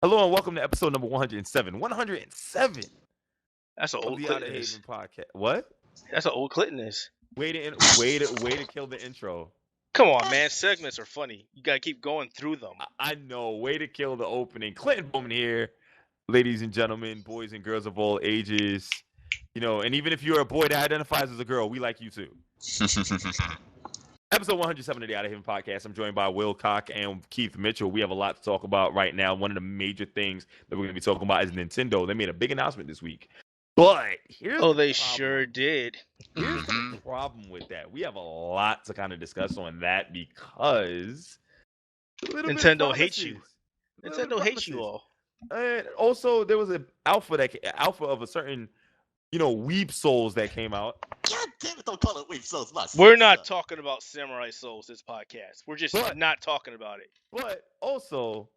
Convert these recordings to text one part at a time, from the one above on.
Hello and welcome to episode number 107. 107 That's an of old the Clinton is. Outerhaven Podcast. What? That's an old Clinton is. Way to kill the intro. Come on, man. Segments are funny. You gotta keep going through them. I know. Way to kill the opening. Clinton Bowman here, ladies and gentlemen, boys and girls of all ages. You know, and even if you're a boy that identifies as a girl, we like you too. Episode 107 of the Outerhaven Podcast. I'm joined by Will Cock and Keith Mitchell. We have a lot to talk about right now. One of the major things that we're going to be talking about is Nintendo. They made a big announcement this week. But here's they sure did. Here's the problem with that. We have a lot to kind of discuss on that because Nintendo hates you. Nintendo hates you all. And also, there was an alpha of a certain, Weeb Souls that came out. God damn it, don't call it Weeb Souls. We're not talking about Samurai Souls this podcast. We're just not talking about it. But also,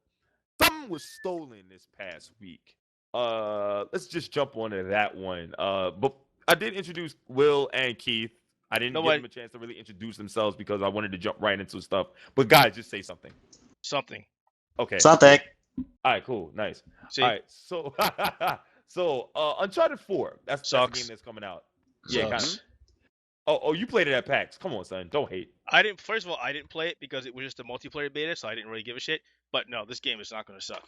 something was stolen this past week. Let's just jump onto that one. But I did introduce Will and Keith. I didn't give them a chance to really introduce themselves because I wanted to jump right into stuff. But guys, just say something. Something. Okay. Something. All right, cool. Nice. See? All right, so Uncharted 4. That's the game that's coming out. Yeah, kind of. Oh, you played it at PAX. Come on, son. Don't hate. First of all, I didn't play it because it was just a multiplayer beta, so I didn't really give a shit. But no, this game is not going to suck.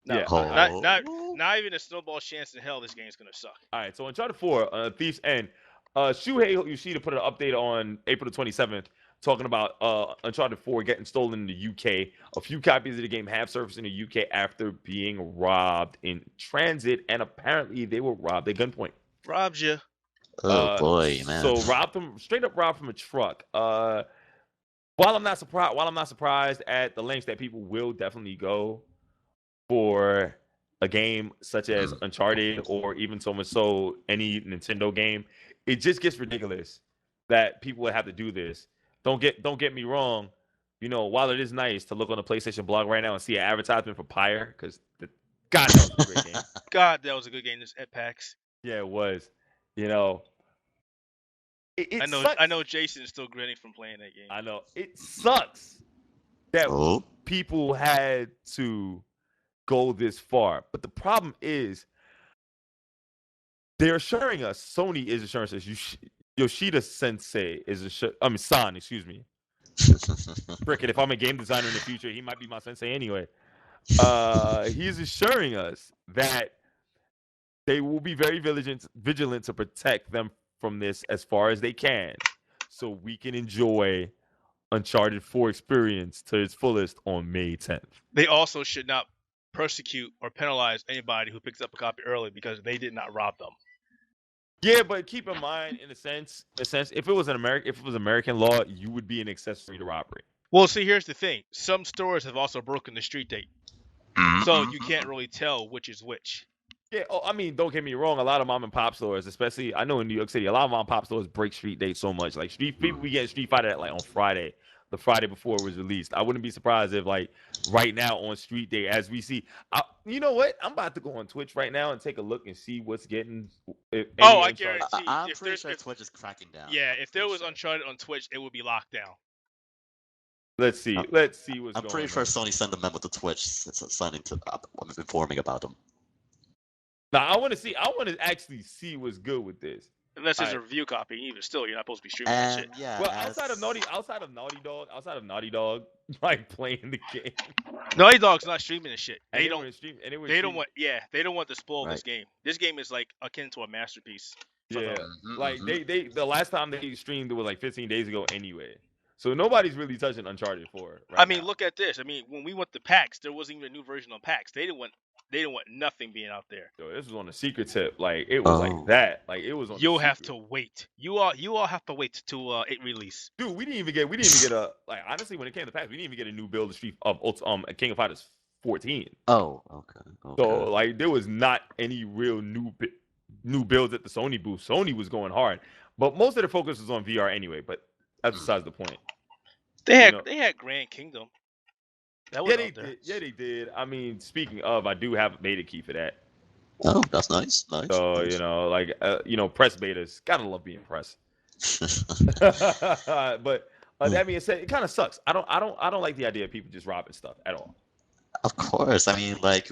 No, yeah. Not even a snowball chance in hell this game's going to suck. All right, so Uncharted 4, Thief's End. Shuhei Yoshida put an update on April the 27th talking about Uncharted 4 getting stolen in the UK. A few copies of the game have surfaced in the UK after being robbed in transit, and apparently they were robbed at gunpoint. Robbed you. Oh boy, man! So straight up robbed from a truck. While I'm not surprised at the lengths that people will definitely go for a game such as Uncharted or even so much so any Nintendo game, it just gets ridiculous that people would have to do this. Don't get me wrong. While it is nice to look on the PlayStation blog right now and see an advertisement for Pyre, because God, that was a great game. God, that was a good game at PAX. Yeah, it was. I know Jason is still grinning from playing that game. I know. It sucks that people had to go this far. But the problem is they're assuring us, Sony is assuring us, Yoshida Sensei is San, excuse me. Frickin', if I'm a game designer in the future, he might be my sensei anyway. He's assuring us that they will be very vigilant to protect them from this as far as they can, so we can enjoy Uncharted 4 experience to its fullest on May 10th. They also should not persecute or penalize anybody who picks up a copy early because they did not rob them. Yeah, but keep in mind, in a sense, if it was American law, you would be an accessory to robbery. Well, see, here's the thing: some stores have also broken the street date, so you can't really tell which is which. Yeah, don't get me wrong. A lot of mom and pop stores, especially I know in New York City, a lot of mom and pop stores break street dates so much. Like people, we get Street Fighter on Friday, the Friday before it was released. I wouldn't be surprised if right now on street day, as we see, you know what? I'm about to go on Twitch right now and take a look and see what's getting. I guarantee. I'm pretty sure Twitch is cracking down. Yeah, if there was Uncharted on Twitch, it would be locked down. Let's see. What's going on. I'm pretty sure Sony sent a memo to Twitch informing about them. Now I want to actually see what's good with this. Unless it's a review copy, even still, you're not supposed to be streaming that shit. Yeah, well, outside of Naughty Dog, playing the game. Naughty Dog's not streaming this shit. They don't want to spoil this game. This game is akin to a masterpiece. Yeah, they the last time they streamed it was 15 days ago anyway. So nobody's really touching Uncharted 4. Now. Look at this. When we went to PAX, there wasn't even a new version on PAX. They didn't want nothing being out there. Yo, this was on a secret tip. It was like that. It was on. You'll have to wait. You all have to wait till it release. Dude, we didn't even get a honestly when it came to PAX, we didn't even get a new build of King of Fighters 14. Oh, okay. So there was not any real new builds at the Sony booth. Sony was going hard, but most of their focus was on VR anyway. But that's besides the point. They had Grand Kingdom. They did. Speaking of, I do have a beta key for that. Oh, that's nice. So press betas. Gotta love being press. But that being said, it kind of sucks. I don't like the idea of people just robbing stuff at all. Of course. I mean, like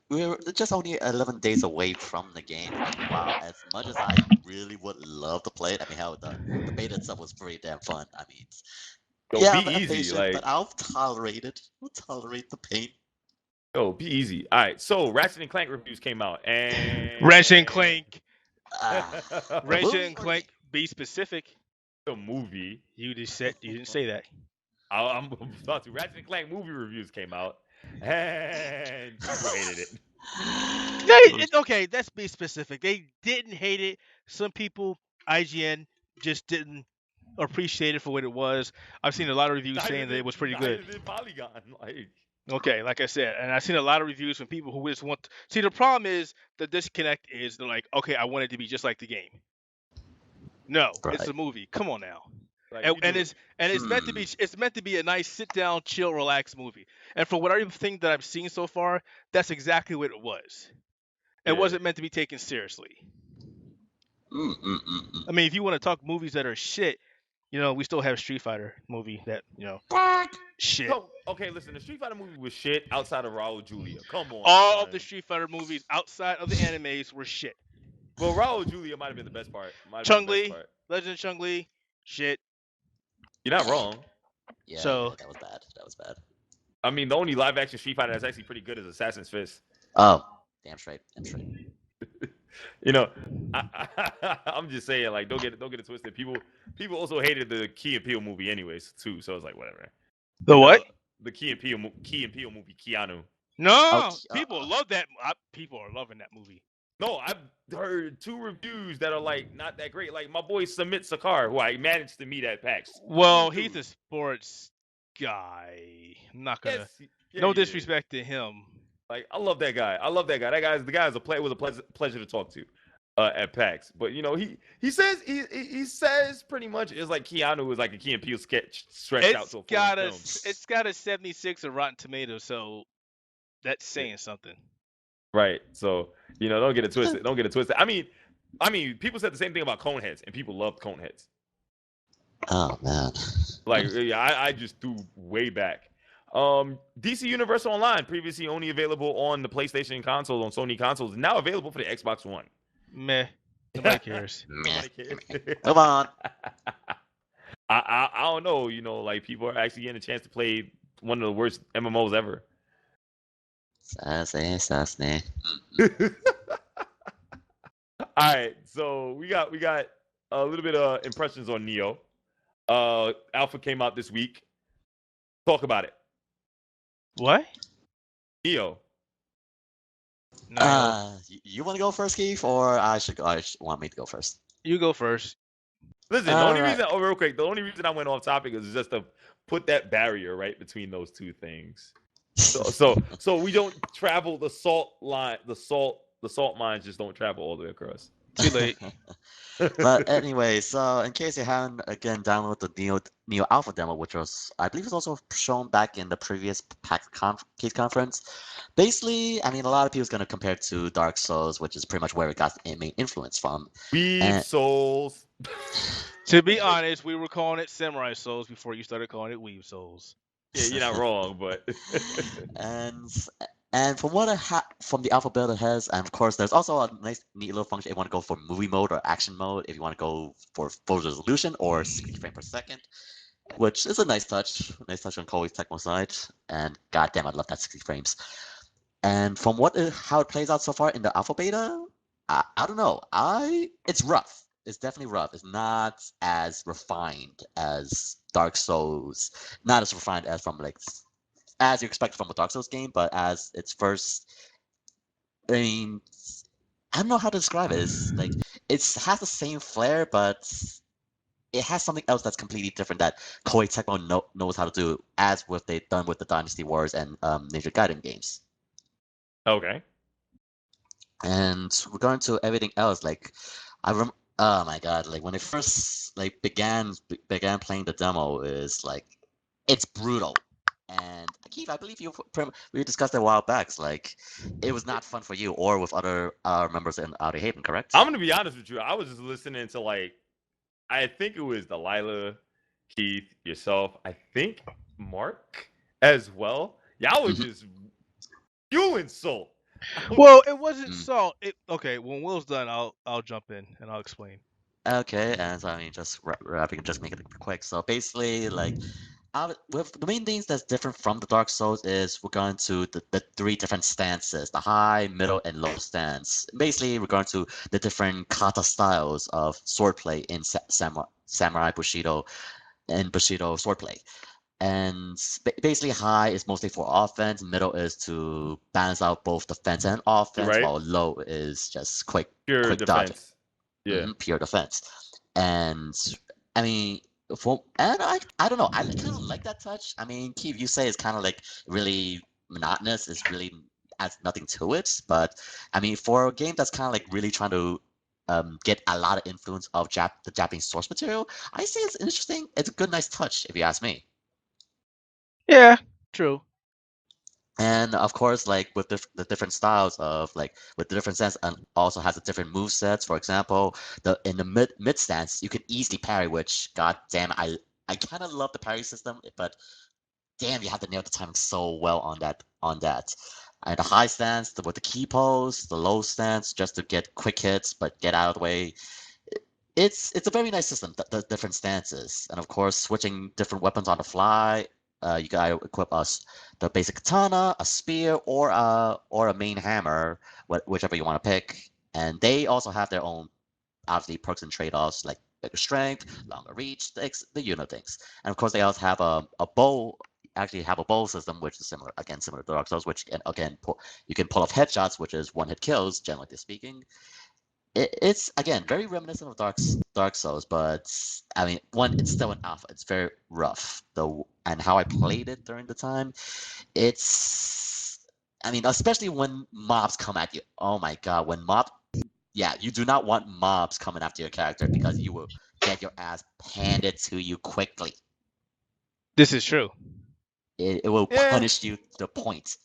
we're just only 11 days away from the game. And wow, as much as I really would love to play it, I mean, hell, the beta itself was pretty damn fun. I mean, Yo, yeah, be I'm easy. impatient, Like, but I'll tolerate it. I'll tolerate the pain. yo, be easy. All right. So Ratchet and Clank reviews came out, Ratchet and and Clank. Ah, the Ratchet movie and or the game? Clank. Be specific. the movie. You didn't say that. I'm about to. Ratchet and Clank movie reviews came out, and people hated it. Okay, let's be specific. They didn't hate it. Some people, IGN, just didn't appreciate it for what it was. I've seen a lot of reviews saying that it was pretty good. Neither did Polygon. Like, Okay, like I said, and I've seen a lot of reviews from people who just want. See, the problem is the disconnect is they're like, okay, I want it to be just like the game. No, it's Right. a movie. Come on now. like And, you and do- it's meant to be a nice sit down, chill, relax movie. And for whatever thing that I've seen so far, that's exactly what it was. It Yeah. wasn't meant to be taken seriously. I mean, if you want to talk movies that are shit, we still have Street Fighter movie that shit. So, okay, listen. The Street Fighter movie was shit outside of Raul Julia. Come on. All of son. the Street Fighter movies outside of the animes were shit. Well, Raul Julia might have been the best part. Chun-Li, Legend of Chun-Li, shit. You're not wrong. Yeah, So- yeah, that was bad. That was bad. I mean, the only live action Street Fighter that's actually pretty good is Assassin's Fist. Oh, damn straight. Damn straight. I'm just saying, like, don't get it twisted. People also hated the Key and Peele movie, anyways, too. So it's like whatever. The what? The Key and Peele movie, Keanu. No, people love that. People are loving that movie. No, I've heard 2 reviews that are like not that great. Like my boy Samit Sakar, who I managed to meet at PAX. Well, Dude. he's a sports guy. I'm not gonna. Yes, No he is. disrespect to him. Like I love that guy. The guy was a pleasure to talk to at PAX. But he says pretty much it's like Keanu is like a Key and Peele sketch stretched out to a full film. It's got a 76 of Rotten Tomatoes, so that's saying something. Right. So, don't get it twisted. Don't get it twisted. I mean, people said the same thing about Coneheads, and people loved Coneheads. Oh man. Like, yeah, I just threw way back. DC Universe Online, previously only available on the PlayStation console, on Sony consoles, is now available for the Xbox One. Meh. Nobody cares. Nobody cares. Come on. I don't know. Like people are actually getting a chance to play one of the worst MMOs ever. Sassy. All right, so we got a little bit of impressions on Nioh. Alpha came out this week. Talk about it. What? Nioh. No, You want to go first, Keith, or I should go? Want me to go first? you go first. Listen, All the only right. reason, real quick, the only reason I went off topic is just to put that barrier right between those two things. So we don't travel the salt line, the salt mines just don't travel all the way across. Too late. But anyway, so in case you haven't again downloaded the Neo Alpha demo, which was I believe was also shown back in the previous PAX case conference. Basically, I mean a lot of people's gonna compare it to Dark Souls, which is pretty much where it got its main influence from. Weave Souls. To be honest, we were calling it Samurai Souls before you started calling it Weave Souls. Yeah, you're not wrong, but And from what from the alpha build it has, and of course there's also a nice neat little function if you want to go for movie mode or action mode, if you want to go for full resolution or 60 frames per second, which is a nice touch on Koei Tecmo side. And goddamn, I love that 60 frames. And from how it plays out so far in the alpha beta, I don't know. It's rough. It's definitely rough. It's not as refined as Dark Souls. Not as refined as from as you expect from a Dark Souls game, but as its first, I mean, I don't know how to describe it. It's like it has the same flair, but it has something else that's completely different that Koei Tecmo knows how to do, as what they've done with the Dynasty Wars and Ninja Gaiden games. okay. And regarding to everything else, oh my god, like when I first began playing the demo, it's brutal. And Keith, I believe we discussed it a while back. It was not fun for you or with other members in Outerhaven, correct? I'm gonna be honest with you. I was just listening to I think it was Delilah, Keith, yourself. I think Mark as well. Y'all was just spewing salt. Well, it wasn't Mm. salt. Okay, when Will's done, I'll jump in and I'll explain. Okay, and so I mean, just wrapping, just make it quick. So basically, like, with the main things that's different from the Dark Souls is we're going to the three different stances: the high, middle, and low stance. Basically, we're going to the different kata styles of swordplay in samurai Bushido and Bushido swordplay. And basically, high is mostly for offense, middle is to balance out both defense and offense, Right? while low is just Pure quick dodging. defense. Yeah. Pure defense. And I mean, I don't know. I kind of like that touch. I mean, Keith, you say it's kind of like really monotonous. It's really adds nothing to it. But I mean, for a game that's kind of like really trying to get a lot of influence of the Japanese source material, I say it's interesting. It's a good, nice touch, if you ask me. Yeah, true. And of course, like with the different styles of like with the different stance, and also has a different move sets. For example, in the mid stance, you can easily parry, which god damn, I kind of love the parry system, but damn, you have to nail the timing so well on that. And the high stance with the key pose, the low stance just to get quick hits but get out of the way. It's a very nice system, the different stances, and of course switching different weapons on the fly. You gotta equip us the basic katana, a spear, or a main hammer, whichever you want to pick. And they also have their own obviously perks and trade-offs like bigger strength, longer reach, the unit things. And of course they also have a bow. Actually, have a bow system which is similar to Dark Souls, which again you can pull off headshots, which is one hit kills, generally speaking. It's again very reminiscent of Dark Souls, but I mean, it's still an alpha. It's very rough, though, and how I played it during the time, it's I mean, especially when mobs come at you. Oh my god, yeah, you do not want mobs coming after your character because you will get your ass handed to you quickly. This is true. It will Yeah. punish you to the point.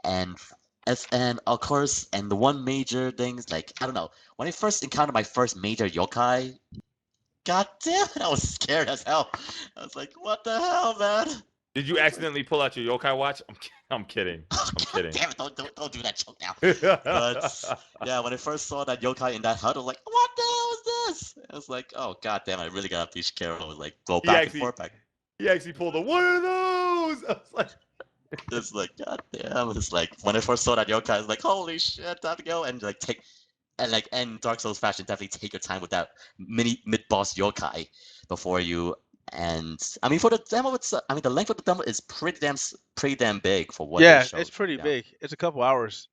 And and of course, and the one major thing is like I don't know. When I first encountered my first major yokai, god damn it, I was scared as hell. I was like, what the hell, man? Did you accidentally pull out your yokai watch? I'm kidding. Oh, I'm god kidding. damn it! Don't do that joke now. But yeah, when I first saw that yokai in that hut, I was like, what the hell is this? I was like, oh god damn, I really gotta teach Carol. Like go back and forth back. He actually pulled a one of those. I was like, It's like god damn. It's like when I first saw that yokai, I was like, holy shit, time to go and like take and like in Dark Souls fashion, definitely take your time with that mid boss yokai before you. And I mean, for the demo, I mean the length of the demo is pretty damn big for what they Yeah, showed. it's pretty Yeah. big. It's a couple hours.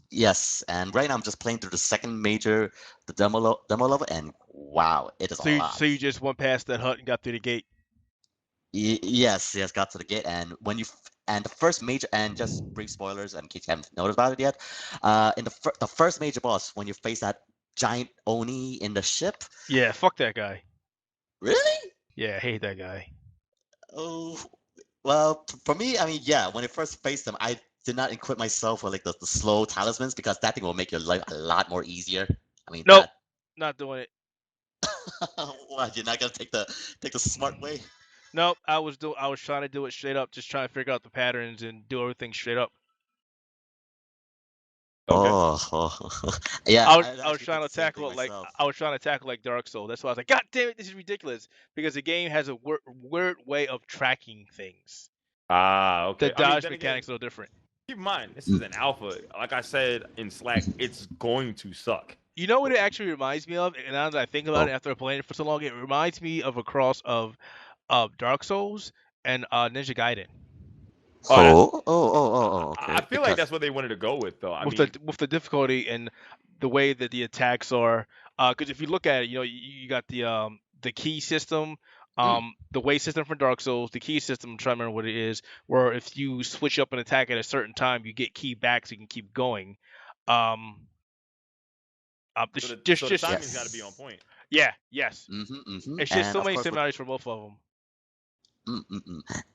Yes, and right now I'm just playing through the second major, the demo level, and wow, it is a lot. So you just went past that hut and got through the gate. Yes, got to the gate, and and the first major, and just brief spoilers, in case you haven't noticed about it yet, in the first major boss, when you face that giant oni in the ship. Yeah, fuck that guy. Really? Yeah, I hate that guy. Oh, well, for me, I mean, yeah, when I first faced them, I did not equip myself with like the slow talismans because that thing will make your life a lot more easier. I mean, Nope, not doing it. What, you're not gonna take the smart way? Nope, I was trying to do it straight up, just trying to figure out the patterns and do everything straight up. okay. Yeah. I was trying to tackle it like Dark Souls. That's why I was like, God damn it, this is ridiculous because the game has a weird way of tracking things. Okay. The dodge mechanics are different. Keep in mind, this is an alpha. Like I said in Slack, it's going to suck. You know what it actually reminds me of? And now that I think about it after playing it for so long, it reminds me of a cross of Dark Souls and Ninja Gaiden. Okay. I feel like that's what they wanted to go with, though. With the difficulty and the way that the attacks are, because if you look at it, you know, you got the key system, the way system for Dark Souls, the key system. I'm trying to remember what it is, where if you switch up an attack at a certain time, you get key back so you can keep going. So the timing's got to be on point. Yeah. Yes. It's just so many similarities for both of them.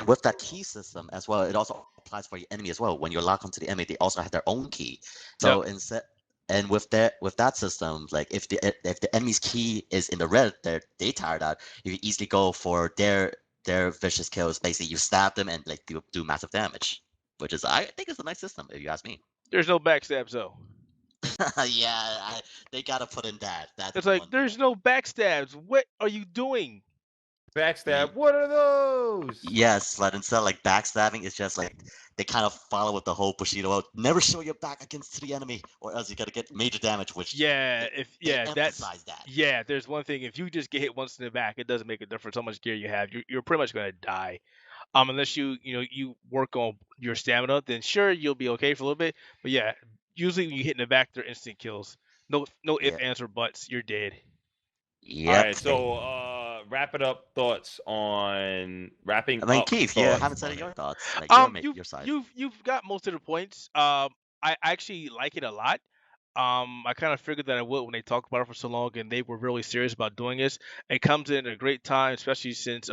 With that key system as well, it also applies for your enemy as well. When you lock onto the enemy, they also have their own key. So and with that system, like if the enemy's key is in the red, they tired out. You can easily go for their vicious kills. Basically, you stab them and like do massive damage. which is I think is a nice system if you ask me. There's no backstabs though. They gotta put in that. That's It's like one there's thing. no backstabs. What are you doing? Backstab. What are those? Yes, but instead of like backstabbing, it's just like they kind of follow with the whole Bushido. Never show your back against the enemy, or else you're gonna get major damage. Which Yeah, they emphasize that. yeah. There's one thing. If you just get hit once in the back, it doesn't make a difference how much gear you have. You're pretty much gonna die. Unless you work on your stamina, then sure you'll be okay for a little bit. But yeah, usually when you hit in the back, they're instant kills. No if, Yeah. ands, or buts. You're dead. All Yep. right, so wrap it up. Thoughts on wrapping I mean, up. Keith, you thoughts haven't said on it. your thoughts. Like your side. You've got most of the points. I actually like it a lot. I kind of figured that I would when they talked about it for so long, and they were really serious about doing this. It comes in a great time, especially since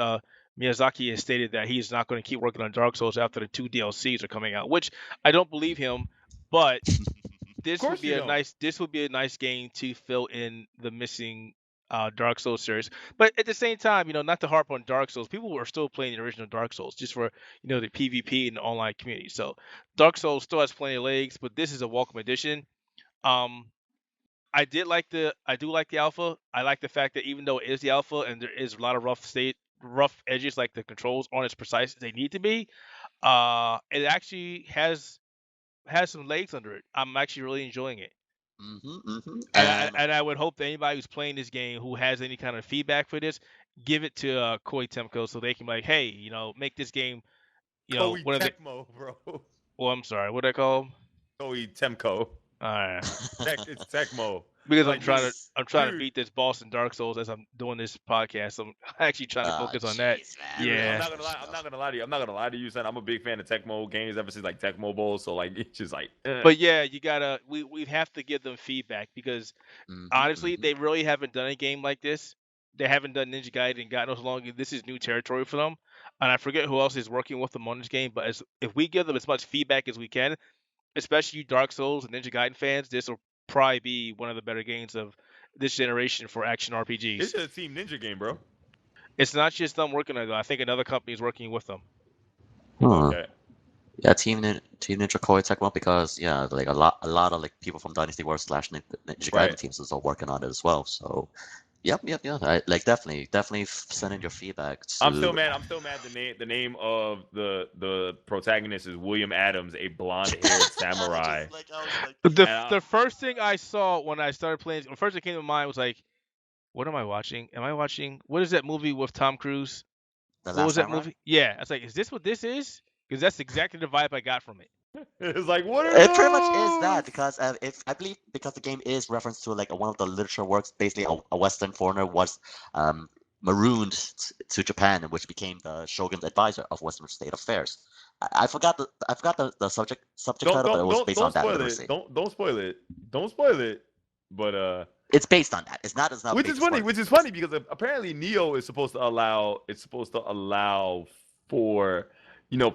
Miyazaki has stated that he's not going to keep working on Dark Souls after the 2 DLCs are coming out, which I don't believe him. But Of course you don't. this would be a nice game to fill in the missing Dark Souls series. But at the same time, not to harp on Dark Souls, people are still playing the original Dark Souls just for the PvP and the online community. So Dark Souls still has plenty of legs, but this is a welcome addition. Um, I do like the alpha. I like the fact that even though it is the alpha and there is a lot of rough edges, like the controls aren't as precise as they need to be, it actually has some legs under it. I'm actually really enjoying it. And I would hope that anybody who's playing this game who has any kind of feedback for this, give it to Koei Tecmo so they can be like, hey, make this game, Koei one of the. Tecmo, bro. Well, I'm sorry, what I call? Koei Temco. Alright. It's Tecmo. Because Like, I'm trying to dude. beat this boss in Dark Souls as I'm doing this podcast. I'm actually trying to focus on that. Man. Yeah. I'm not gonna lie to you. I'm not gonna lie to you, son. I'm a big fan of Tecmo games ever since like Tecmo Bowl. So like it's just like. But yeah, you gotta we have to give them feedback because honestly, they really haven't done a game like this. They haven't done Ninja Gaiden in God knows how long. This is new territory for them, and I forget who else is working with them on this game. But if we give them as much feedback as we can, especially you Dark Souls and Ninja Gaiden fans, this will probably be one of the better games of this generation for action RPGs. It's a Team Ninja game, bro. It's not just them working on it. I think another company is working with them. Okay. Yeah, Team Ninja Koei Tecmo, because like a lot of like people from Dynasty Wars / Ninja Gaiden teams is all working on it as well. So, yep. Like definitely send in your feedback. I'm still mad. The name of the protagonist is William Adams, a blonde-haired samurai. The first thing I saw when I started playing, the first thing that came to mind was like, what am I watching? Am I watching what is that movie with Tom Cruise? What was that movie? Yeah, I was like, is this what this is? Because that's exactly the vibe I got from it. It's like, what are It those? pretty much is that, because if I believe, because the game is reference to like one of the literature works, basically a Western foreigner was marooned to Japan, which became the Shogun's advisor of Western state affairs. I forgot the subject title, but it was based on that literacy. Don't spoil it. Don't spoil it. But it's based on that. It's not. Which is funny because apparently Nioh is supposed to allow. It's supposed to allow for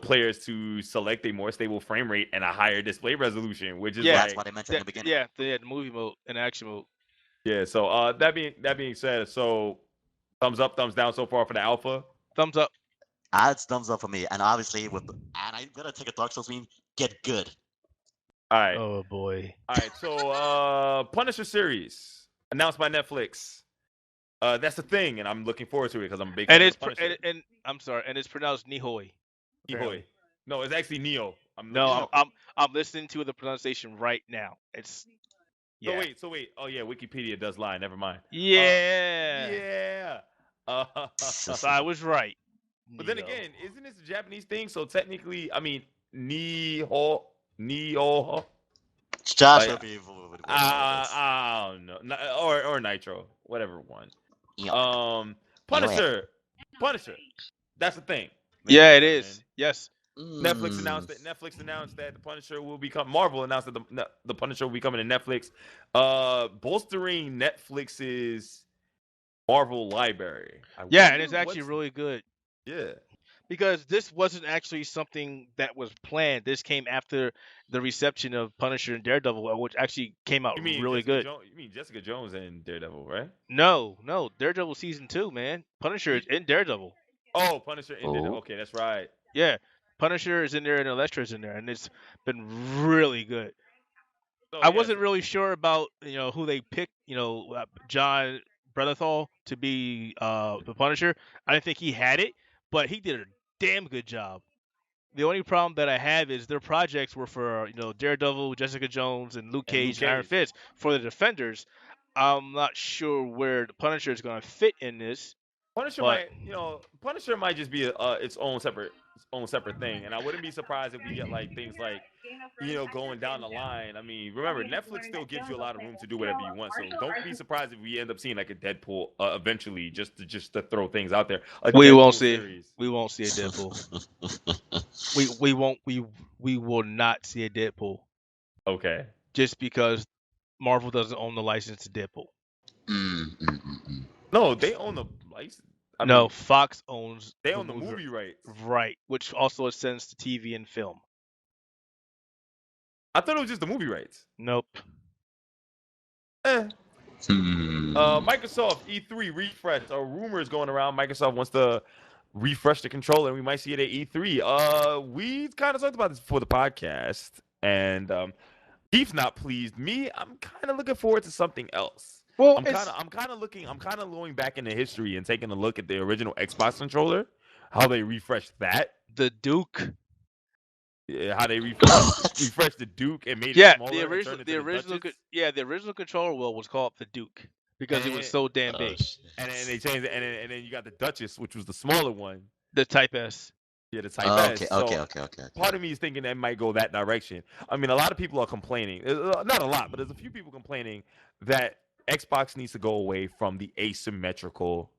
players to select a more stable frame rate and a higher display resolution, which is that's what I mentioned in the beginning. Yeah, they had movie mode and action mode. Yeah. So that being said, so thumbs up, thumbs down so far for the alpha. Thumbs up. It's thumbs up for me, and obviously and I'm gonna take a Dark Souls meme. Get good. All right. Oh boy. All right. So Punisher series announced by Netflix. That's the thing, and I'm looking forward to it because I'm a big fan of Punisher. And I'm sorry, and it's pronounced Nihoi. Nihoi. No, it's actually Nioh. I'm listening to the pronunciation right now. It's So wait. Oh yeah, Wikipedia does lie. Never mind. Yeah. So I was right. But then again, isn't this a Japanese thing? So technically, I mean, Nioh. Josh will be. I don't know. Or Nitro, whatever one. Punisher. That's the thing. Yeah, it is. Yes. Netflix announced that the Punisher will become. Marvel announced that the Punisher will be coming to Netflix, bolstering Netflix's Marvel library. And it's actually really good. Yeah. Because this wasn't actually something that was planned. This came after the reception of Punisher and Daredevil, which actually came out really good. You mean Jessica Jones and Daredevil, right? No, Daredevil season 2, man. Punisher is in Daredevil. Oh, Punisher in Daredevil. Okay, that's right. Yeah, Punisher is in there and Elektra is in there, and it's been really good. So, I yes, wasn't really sure about who they picked. John Brenthal to be the Punisher. I didn't think he had it, but he did a damn good job. The only problem that I have is their projects were for Daredevil, Jessica Jones, and Luke and Luke Cage and Iron Cage. Fist for the Defenders. I'm not sure where the Punisher is going to fit in this. Punisher But- Punisher might just be its own separate thing, and I wouldn't be surprised if we get like things like going down the line. I mean, remember Netflix still gives you a lot of room to do whatever you want, so don't be surprised if we end up seeing like a Deadpool eventually, just to throw things out there. We Deadpool won't see. series. We won't see a Deadpool. we won't. We will not see a Deadpool. Okay. Just because Marvel doesn't own the license to Deadpool. No, they own the license. No, Fox owns. They own the movie rights. Right, which also extends to TV and film. I thought it was just the movie rights. Nope. Microsoft E3 refresh. Rumors going around. Microsoft wants to refresh the controller, and we might see it at E3. We kind of talked about this before the podcast, and Keith's not pleased. Me, I'm kind of looking forward to something else. Well, I'm kind of going back into history and taking a look at the original Xbox controller, how they refreshed that. The Duke. Yeah, how they refreshed the Duke and made it smaller. The original controller was called the Duke because it was so damn big. And then they changed it, and then you got the Duchess, which was the smaller one. The Type S. Yeah, the Type S. Okay. Part of me is thinking that might go that direction. I mean, a lot of people are complaining. Not a lot, but there's a few people complaining that Xbox needs to go away from the asymmetrical,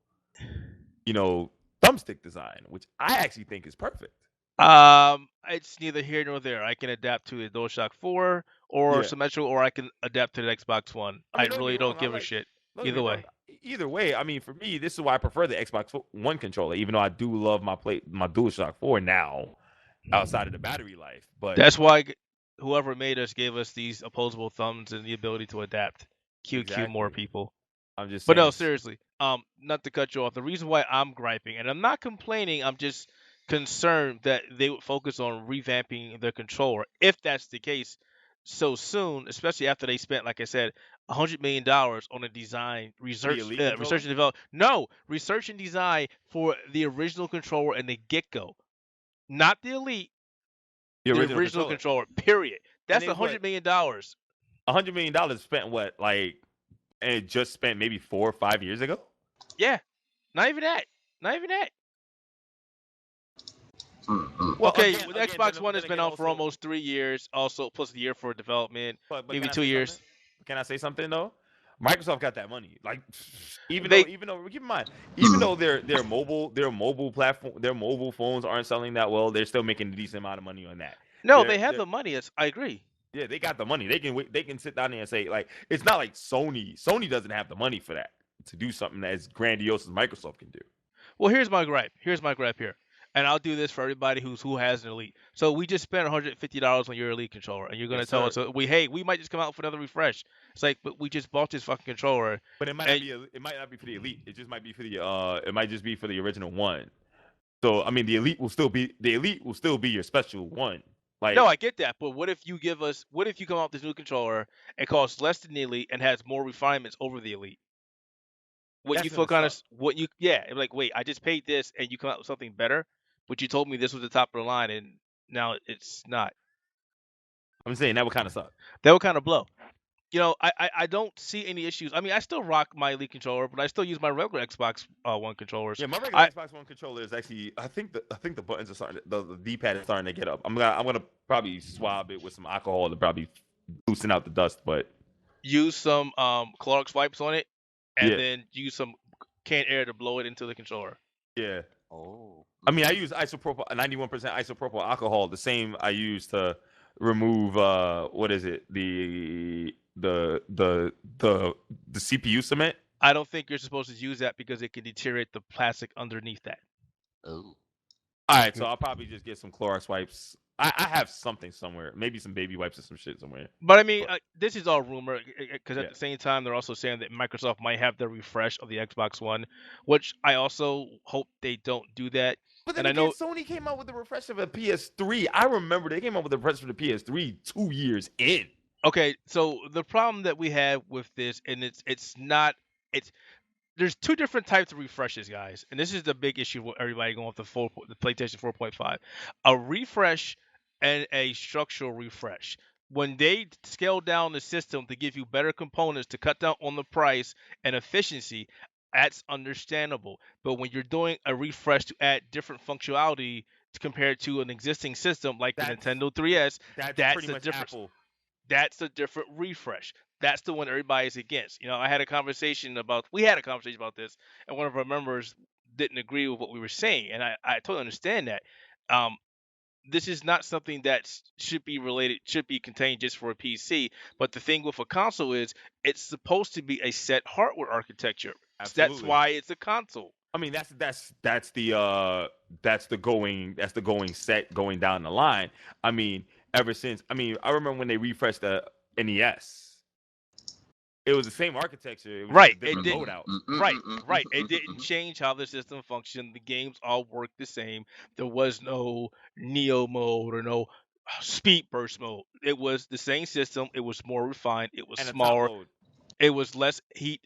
thumbstick design, which I actually think is perfect. It's neither here nor there. I can adapt to the DualShock 4 or symmetrical, or I can adapt to the Xbox One. I really don't give a shit. Either way. Either way, I mean, for me, this is why I prefer the Xbox One controller, even though I do love my DualShock 4 now, outside of the battery life. But that's why whoever made us gave us these opposable thumbs and the ability to adapt. QQ more people. I'm just saying. But no, this. seriously. Not to cut you off. The reason why I'm griping, and I'm not complaining, I'm just concerned that they would focus on revamping their controller. If that's the case so soon, especially after they spent, like I said, $100 million on a design research and development. No, research and design for the original controller and the get-go, not the Elite. The original controller. Period. That's $100 million. $100 million spent what, like, and it just spent maybe 4 or 5 years ago? Yeah. Not even that. Well, okay, the Xbox One has been out for almost 3 years, also plus a year for development, maybe 2 years. Can I say something though? Microsoft got that money. Like, even though keep in mind, even though their mobile platform, their mobile phones aren't selling that well, they're still making a decent amount of money on that. No, they have the money. I agree. Yeah, they got the money. They can sit down there and say, like, it's not like Sony. Sony doesn't have the money for that to do something as grandiose as Microsoft can do. Well, here's my gripe here. And I'll do this for everybody who has an Elite. So we just spent $150 on your Elite controller, and you're going to tell us, we might just come out for another refresh. It's like, but we just bought this fucking controller. But it might not be for the Elite. It just might be for it might just be for the original one. So I mean, the Elite will still be your special one. Like, no, I get that, but what if you come out with this new controller and costs less than the Elite and has more refinements over the Elite? What you feel kind of like, wait, I just paid this and you come out with something better, but you told me this was the top of the line and now it's not. I'm saying that would kind of suck. That would kind of blow. I don't see any issues. I mean, I still rock my Elite controller, but I still use my regular Xbox One controllers. Yeah, my regular Xbox One controller is actually. I think the buttons are starting. The D-pad is starting to get up. I'm gonna probably swab it with some alcohol to probably loosen out the dust. But use some Clorox wipes on it, and then use some canned air to blow it into the controller. Yeah. Oh. I mean, I use 91% isopropyl alcohol, the same I use to remove the CPU cement. I don't think you're supposed to use that because it can deteriorate the plastic underneath that. Oh. All right, so I'll probably just get some Clorox wipes I have something somewhere, maybe some baby wipes or some shit somewhere. But I mean, But this is all rumor because at yeah, the same time they're also saying that Microsoft might have the refresh of the Xbox One, which I also hope they don't do that. but then And I again, know, Sony came out with the refresh of a PS3. I remember they came out with the refresh for the PS3 2 years in. okay, so the problem that we have with this, and it's not, it's there's two different types of refreshes, guys, and this is the big issue with everybody going with the PlayStation 4.5, a refresh and a structural refresh. When they scale down the system to give you better components to cut down on the price and efficiency, that's understandable. But when you're doing a refresh to add different functionality compared to an existing system like the That's Nintendo 3DS, that's that's pretty the much difference. Apple. That's a different refresh. That's the one everybody's against. You know, we had a conversation about this, and one of our members didn't agree with what we were saying, and I totally understand that. Um, this is not something that should be contained just for a PC. But the thing with a console is it's supposed to be a set hardware architecture. That's Absolutely. why it's a console. I mean, that's the going set going down the line. I mean, ever since I remember when they refreshed the NES. It was the same architecture. It was just a Right. It different didn't. loadout. Right. It didn't change how the system functioned. The games all worked the same. There was no Neo mode or no speed burst mode. It was the same system. It was more refined. It was And a top smaller. load. It was less heat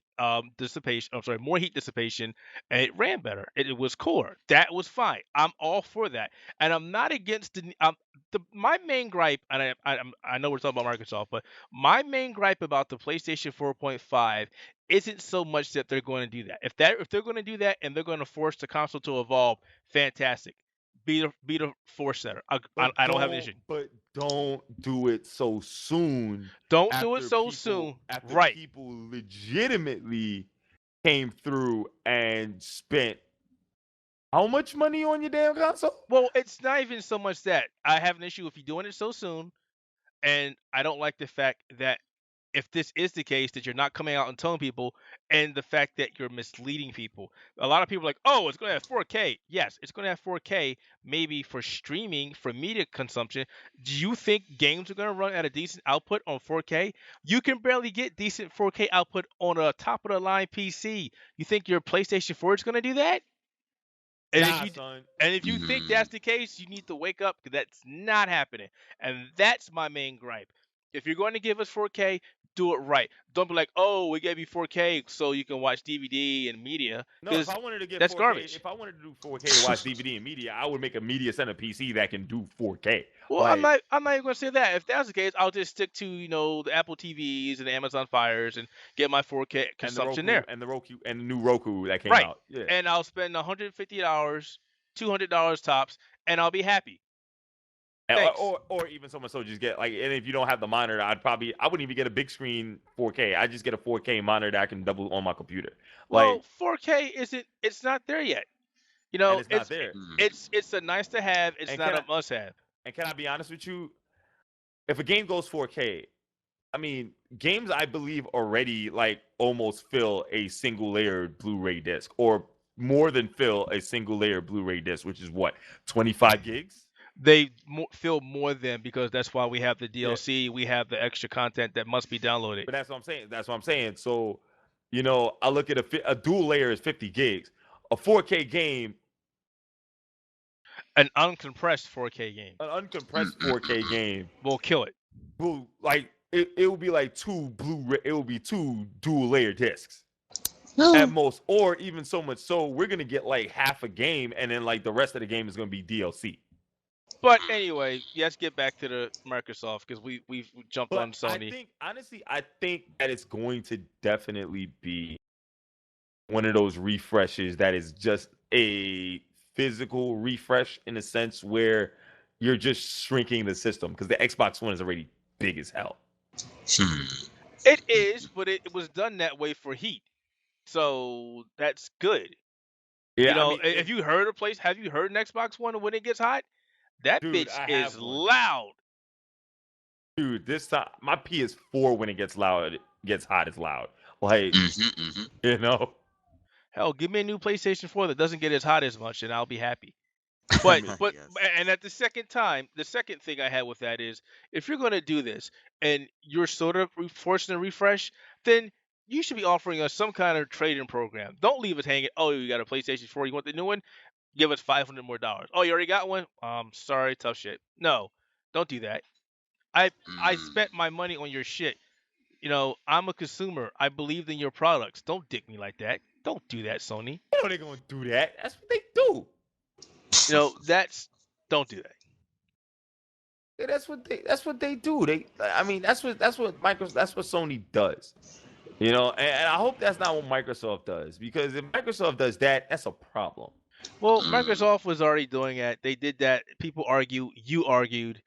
dissipation. I'm sorry, more heat dissipation, and it ran better. It was cooler. That was fine. I'm all for that, and I'm not against my main gripe. And I know we're talking about Microsoft, but my main gripe about the PlayStation 4.5 isn't so much that they're going to do that. If they're going to do that and they're going to force the console to evolve, fantastic. Be the force setter. I don't have an issue. But don't do it so soon. Don't do it so soon. After Right. people legitimately came through and spent how much money on your damn console? Well, it's not even so much that I have an issue if you're doing it so soon, and I don't like the fact that if this is the case, that you're not coming out and telling people, and the fact that you're misleading people. A lot of people are like, oh, it's going to have 4K. Yes, it's going to have 4K, maybe for streaming, for media consumption. Do you think games are going to run at a decent output on 4K? You can barely get decent 4K output on a top of the line PC. You think your PlayStation 4 is going to do that? Son. And if you think that's the case, you need to wake up because that's not happening. And that's my main gripe. If you're going to give us 4K, do it right. Don't be like, oh, we gave you 4K so you can watch DVD and media. No, if I wanted to get that's 4K, garbage. if I wanted to do 4K to watch DVD and media, I would make a media center PC that can do 4K. Well, I'm not even going to say that. If that's the case, I'll just stick to, the Apple TVs and the Amazon Fires and get my 4K consumption there. And the Roku and the new Roku that came right. out. Yeah. And I'll spend $150, $200 tops, and I'll be happy. Or even so much so just get and if you don't have the monitor, I wouldn't even get a big screen 4K. I just get a 4K monitor that I can double on my computer. Well, 4K it's not there yet. It's not there. It's a nice to have. It's not a must have. And can I be honest with you? If a game goes 4K, I mean, games I believe already almost fill a single layered Blu-ray disc, or more than fill a single layer Blu-ray disc, which is what, 25 gigs? They feel more than, because that's why we have the DLC. Yeah. We have the extra content that must be downloaded. But that's what I'm saying. So, I look at a dual layer is 50 gigs. A 4K game. An uncompressed 4K game. An uncompressed 4K game will kill it. Will it will be like two Blu-ray. It will be two dual layer discs. At most, or even so much so, we're gonna get half a game, and then the rest of the game is gonna be DLC. But anyway, let's get back to the Microsoft, because we've jumped on Sony. I think that it's going to definitely be one of those refreshes that is just a physical refresh, in a sense where you're just shrinking the system, because the Xbox One is already big as hell. It is, but it was done that way for heat, so that's good. Yeah, have you heard an Xbox One when it gets hot? That bitch is loud. Dude, this time my PS4 when it gets hot, it's loud. Hell, give me a new PlayStation 4 that doesn't get as hot as much, and I'll be happy. But Yes. and at the second time, the second thing I had with that is if you're gonna do this and you're sort of forcing a refresh, then you should be offering us some kind of trading program. Don't leave us hanging. Oh, you got a PlayStation 4, you want the new one? Give us $500 more. Oh, you already got one? Sorry, tough shit. No, don't do that. I Mm. spent my money on your shit. I'm a consumer. I believed in your products. Don't dick me like that. Don't do that, Sony. You know they're gonna do that. That's what they do. That's don't do that. Yeah, that's what they do. I mean, that's what Sony does. And I hope that's not what Microsoft does, because if Microsoft does that, that's a problem. Well, Mm. Microsoft was already doing it. They did that. People argue. You argued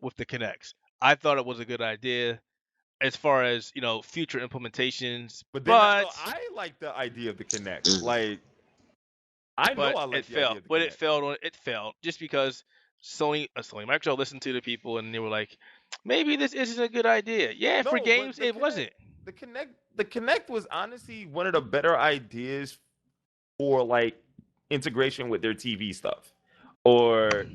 with the Kinects. I thought it was a good idea as far as future implementations, But then, no, but I like the idea of the Connect. Like, I know but I it like the failed. idea of the But it Connect. failed. It failed just because Microsoft listened to the people and they were like, maybe this isn't a good idea. Yeah, for No, but games it wasn't. the Connect was honestly one of the better ideas for like integration with their TV stuff. Or,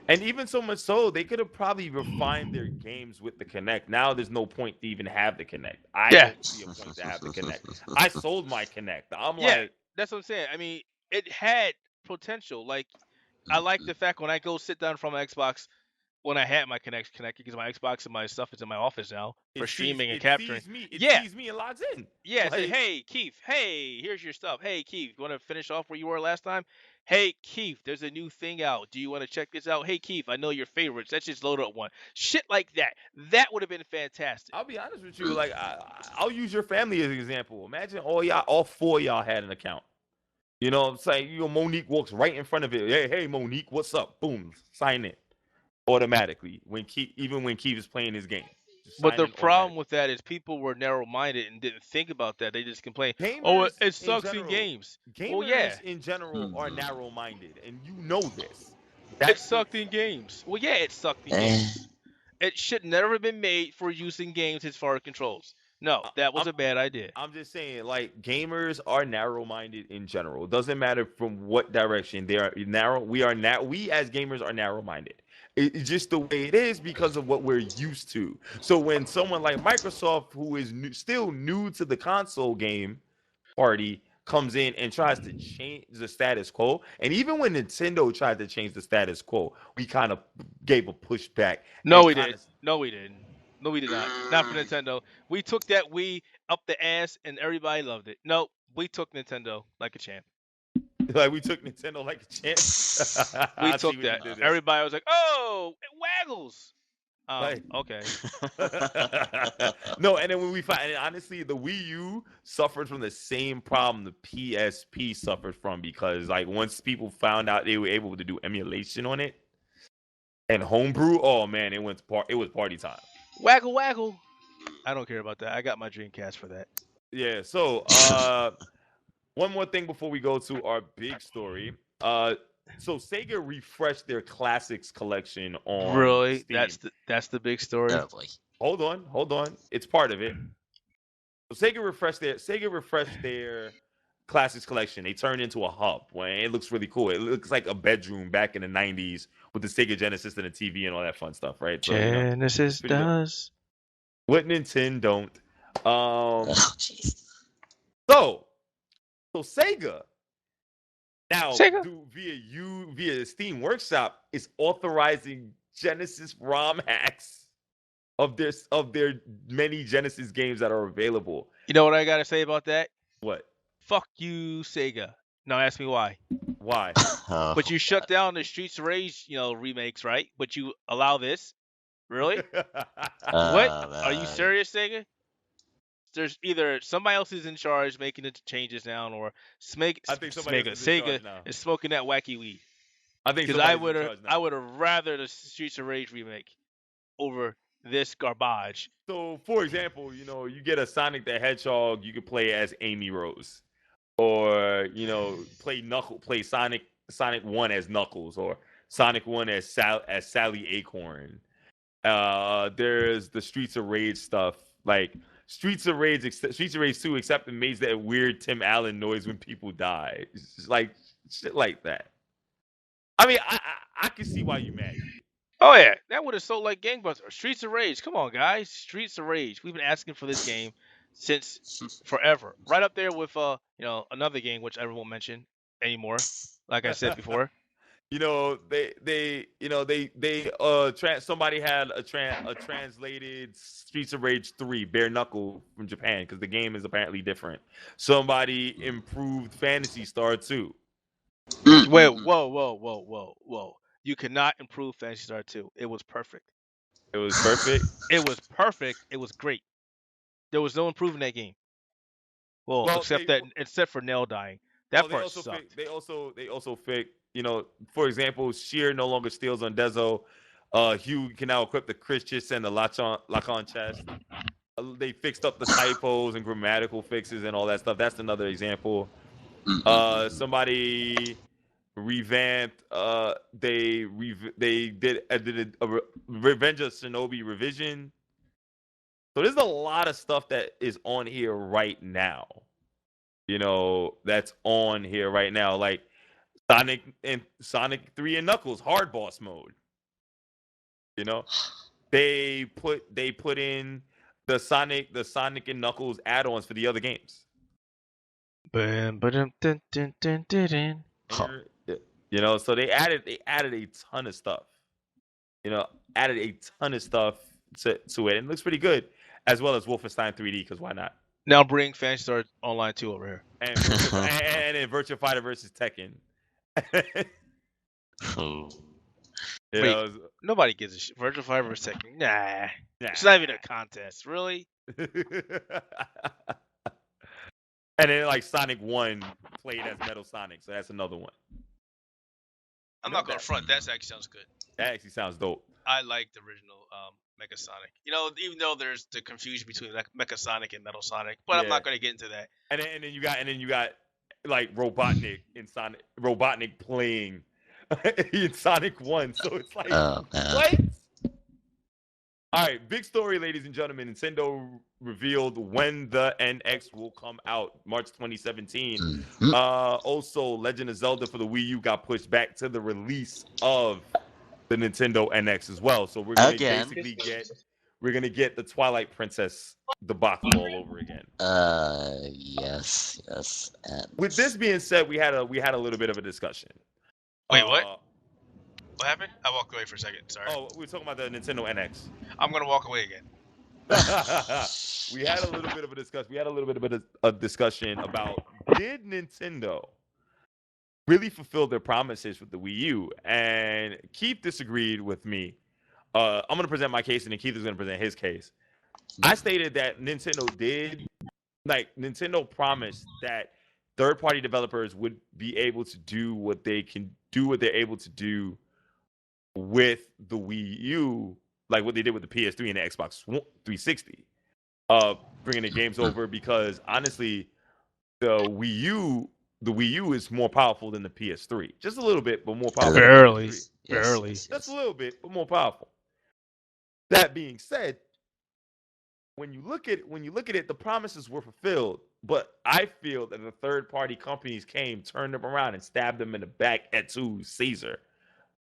and even so much so, they could have probably refined their games with the Connect. Now there's no point to even have the Connect. I Yeah, don't see a point to have the Connect. I sold my Connect. I'm yeah, like, that's what I'm saying. I mean, it had potential. Like I like the fact when I go sit down from my Xbox when I had my Connect connected because my Xbox and my stuff is in my office now for it sees streaming and it capturing. sees me, it Yeah, sees me and logs in. yeah. Say, Like, hey Keith, hey, here's your stuff. Hey Keith, you want to finish off where you were last time? Hey Keith, there's a new thing out. Do you want to check this out? Hey Keith, I know your favorites. Let's just load up one. Shit like that. That would have been fantastic. I'll be honest with you. Like, I'll use your family as an example. Imagine all four of y'all had an account. It's like, Monique walks right in front of it. Hey, Monique, what's up? Boom, sign in automatically. Even when Keith is playing his game, just But sign the in problem automatically. with that is people were narrow-minded and didn't think about that. They just complain, "Oh, it, Gamers it in sucks in general, games." Well, yeah, gamers in general are Mm. narrow-minded, and you know this. it That's the sucked in games. Well, yeah, it sucked in Eh. games. It should never have been made for use in games as far as controls. No, that was I'm a bad idea. I'm just saying, like, gamers are narrow-minded in general. It doesn't matter from what direction they are narrow. We as gamers are narrow-minded. It's just the way it is because of what we're used to. So when someone like Microsoft, who is still new to the console game party, comes in and tries to change the status quo, and even when Nintendo tried to change the status quo, we kind of gave a pushback No, and we kind did. of No, we didn't. No, we did not. Not for Nintendo. We took that Wii up the ass and everybody loved it. No, we took Nintendo like a champ. like we took Nintendo like a champ. We I see took what you that. did there. Everybody was like, "Oh, it waggles." Like, Okay. no, and then when we find, and honestly, the Wii U suffered from the same problem the PSP suffered from, because like once people found out they were able to do emulation on it and homebrew, oh man, it was party time. Waggle waggle. I don't care about that. I got my Dreamcast for that. Yeah. So, one more thing before we go to our big story. So Sega refreshed their classics collection on Really? Steam. That's the big story. Oh boy. Hold on. It's part of it. So Sega refreshed their classics collection. They turned into a hub. When it looks really cool. It looks like a bedroom back in the '90s with the Sega Genesis and the TV and all that fun stuff, right? So it's Genesis pretty dope. does. What Nintendo don't. Oh jeez. So Sega now Sega. via Steam Workshop is authorizing Genesis ROM hacks of their many Genesis games that are available. You know what I gotta say about that? What? Fuck you, Sega. Now ask me why. Why? Oh But you shut god. down the Streets of Rage, remakes, right? But you allow this? Really? What? Are you Man. serious, Sega? There's either somebody else is in charge making the changes now, or I think somebody else is in Sega charge now. is smoking that wacky weed. I think Because I somebody's in would have, charge I now. would have rather the Streets of Rage remake over this garbage. So, for example, you get a Sonic the Hedgehog, you could play as Amy Rose, or play Sonic 1 as Knuckles, or Sonic 1 as Sally Acorn. There's the Streets of Rage stuff, like Streets of Rage 2, except it makes that weird Tim Allen noise when people die. It's just like shit like that. I mean, I can see why you mad. Oh yeah, that would have sold like gangbusters. Streets of Rage. Come on, guys. Streets of Rage. We've been asking for this game since forever. Right up there with another game which I won't mention anymore. Like I said before. You know, somebody had a translated Streets of Rage 3 bare knuckle from Japan because the game is apparently different. Somebody improved Phantasy Star 2. Wait, whoa. You cannot improve Phantasy Star 2. It was perfect. It was perfect. It was perfect. It was great. There was no improving that game. Well, except for Nail dying. That part sucked. They also fixed, for example, Sheer no longer steals on Dezo. Hugh can now equip the Christian and the Lacon chest. They fixed up the typos and grammatical fixes and all that stuff. That's another example. Somebody revamped. They did a Revenge of Shinobi revision. So there's a lot of stuff that is on here right now. That's on here right now, like Sonic 3 and Knuckles hard boss mode. They put in the Sonic and Knuckles add-ons for the other games. So they added a ton of stuff. Added a ton of stuff to it, and it looks pretty good, as well as Wolfenstein 3D, because why not? Now bring Phantasy Star Online 2 over here. And then Virtua Fighter versus Tekken. Wait, nobody gives a shit. Virtua Fighter versus Tekken. Nah. It's not even a contest. Really? And then like Sonic 1 played as Metal Sonic, so that's another one. I'm not going to front. That actually sounds good. That actually sounds dope. I like the original Mega Sonic. Even though there's the confusion between Mega Sonic and Metal Sonic, but I'm not going to get into that. And then you got like Robotnik in Sonic, Robotnik playing in Sonic 1. So it's like, what? All right, big story, ladies and gentlemen. Nintendo revealed when the NX will come out, March 2017. Also, Legend of Zelda for the Wii U got pushed back to the release of the Nintendo NX as well. So we're gonna basically get the Twilight Princess debacle all over again. Yes. And with this being said, we had a little bit of a discussion. Wait, what? What happened? I walked away for a second. Sorry. Oh, we were talking about the Nintendo NX. I'm gonna walk away again. We had a little bit of a discussion. We had a little bit of a discussion about, did Nintendo really fulfill their promises with the Wii U? And Keith disagreed with me. I'm going to present my case, and then Keith is going to present his case. I stated that Nintendo promised that third-party developers would be able to do what they're able to do with the Wii U, like what they did with the PS3 and the Xbox 360, bringing the games over, because honestly, the Wii U is more powerful than the PS3, just a little bit, but more powerful. Barely. Just a little bit, but more powerful. That being said, when you look at it, the promises were fulfilled, but I feel that the third-party companies turned them around, and stabbed them in the back at Caesar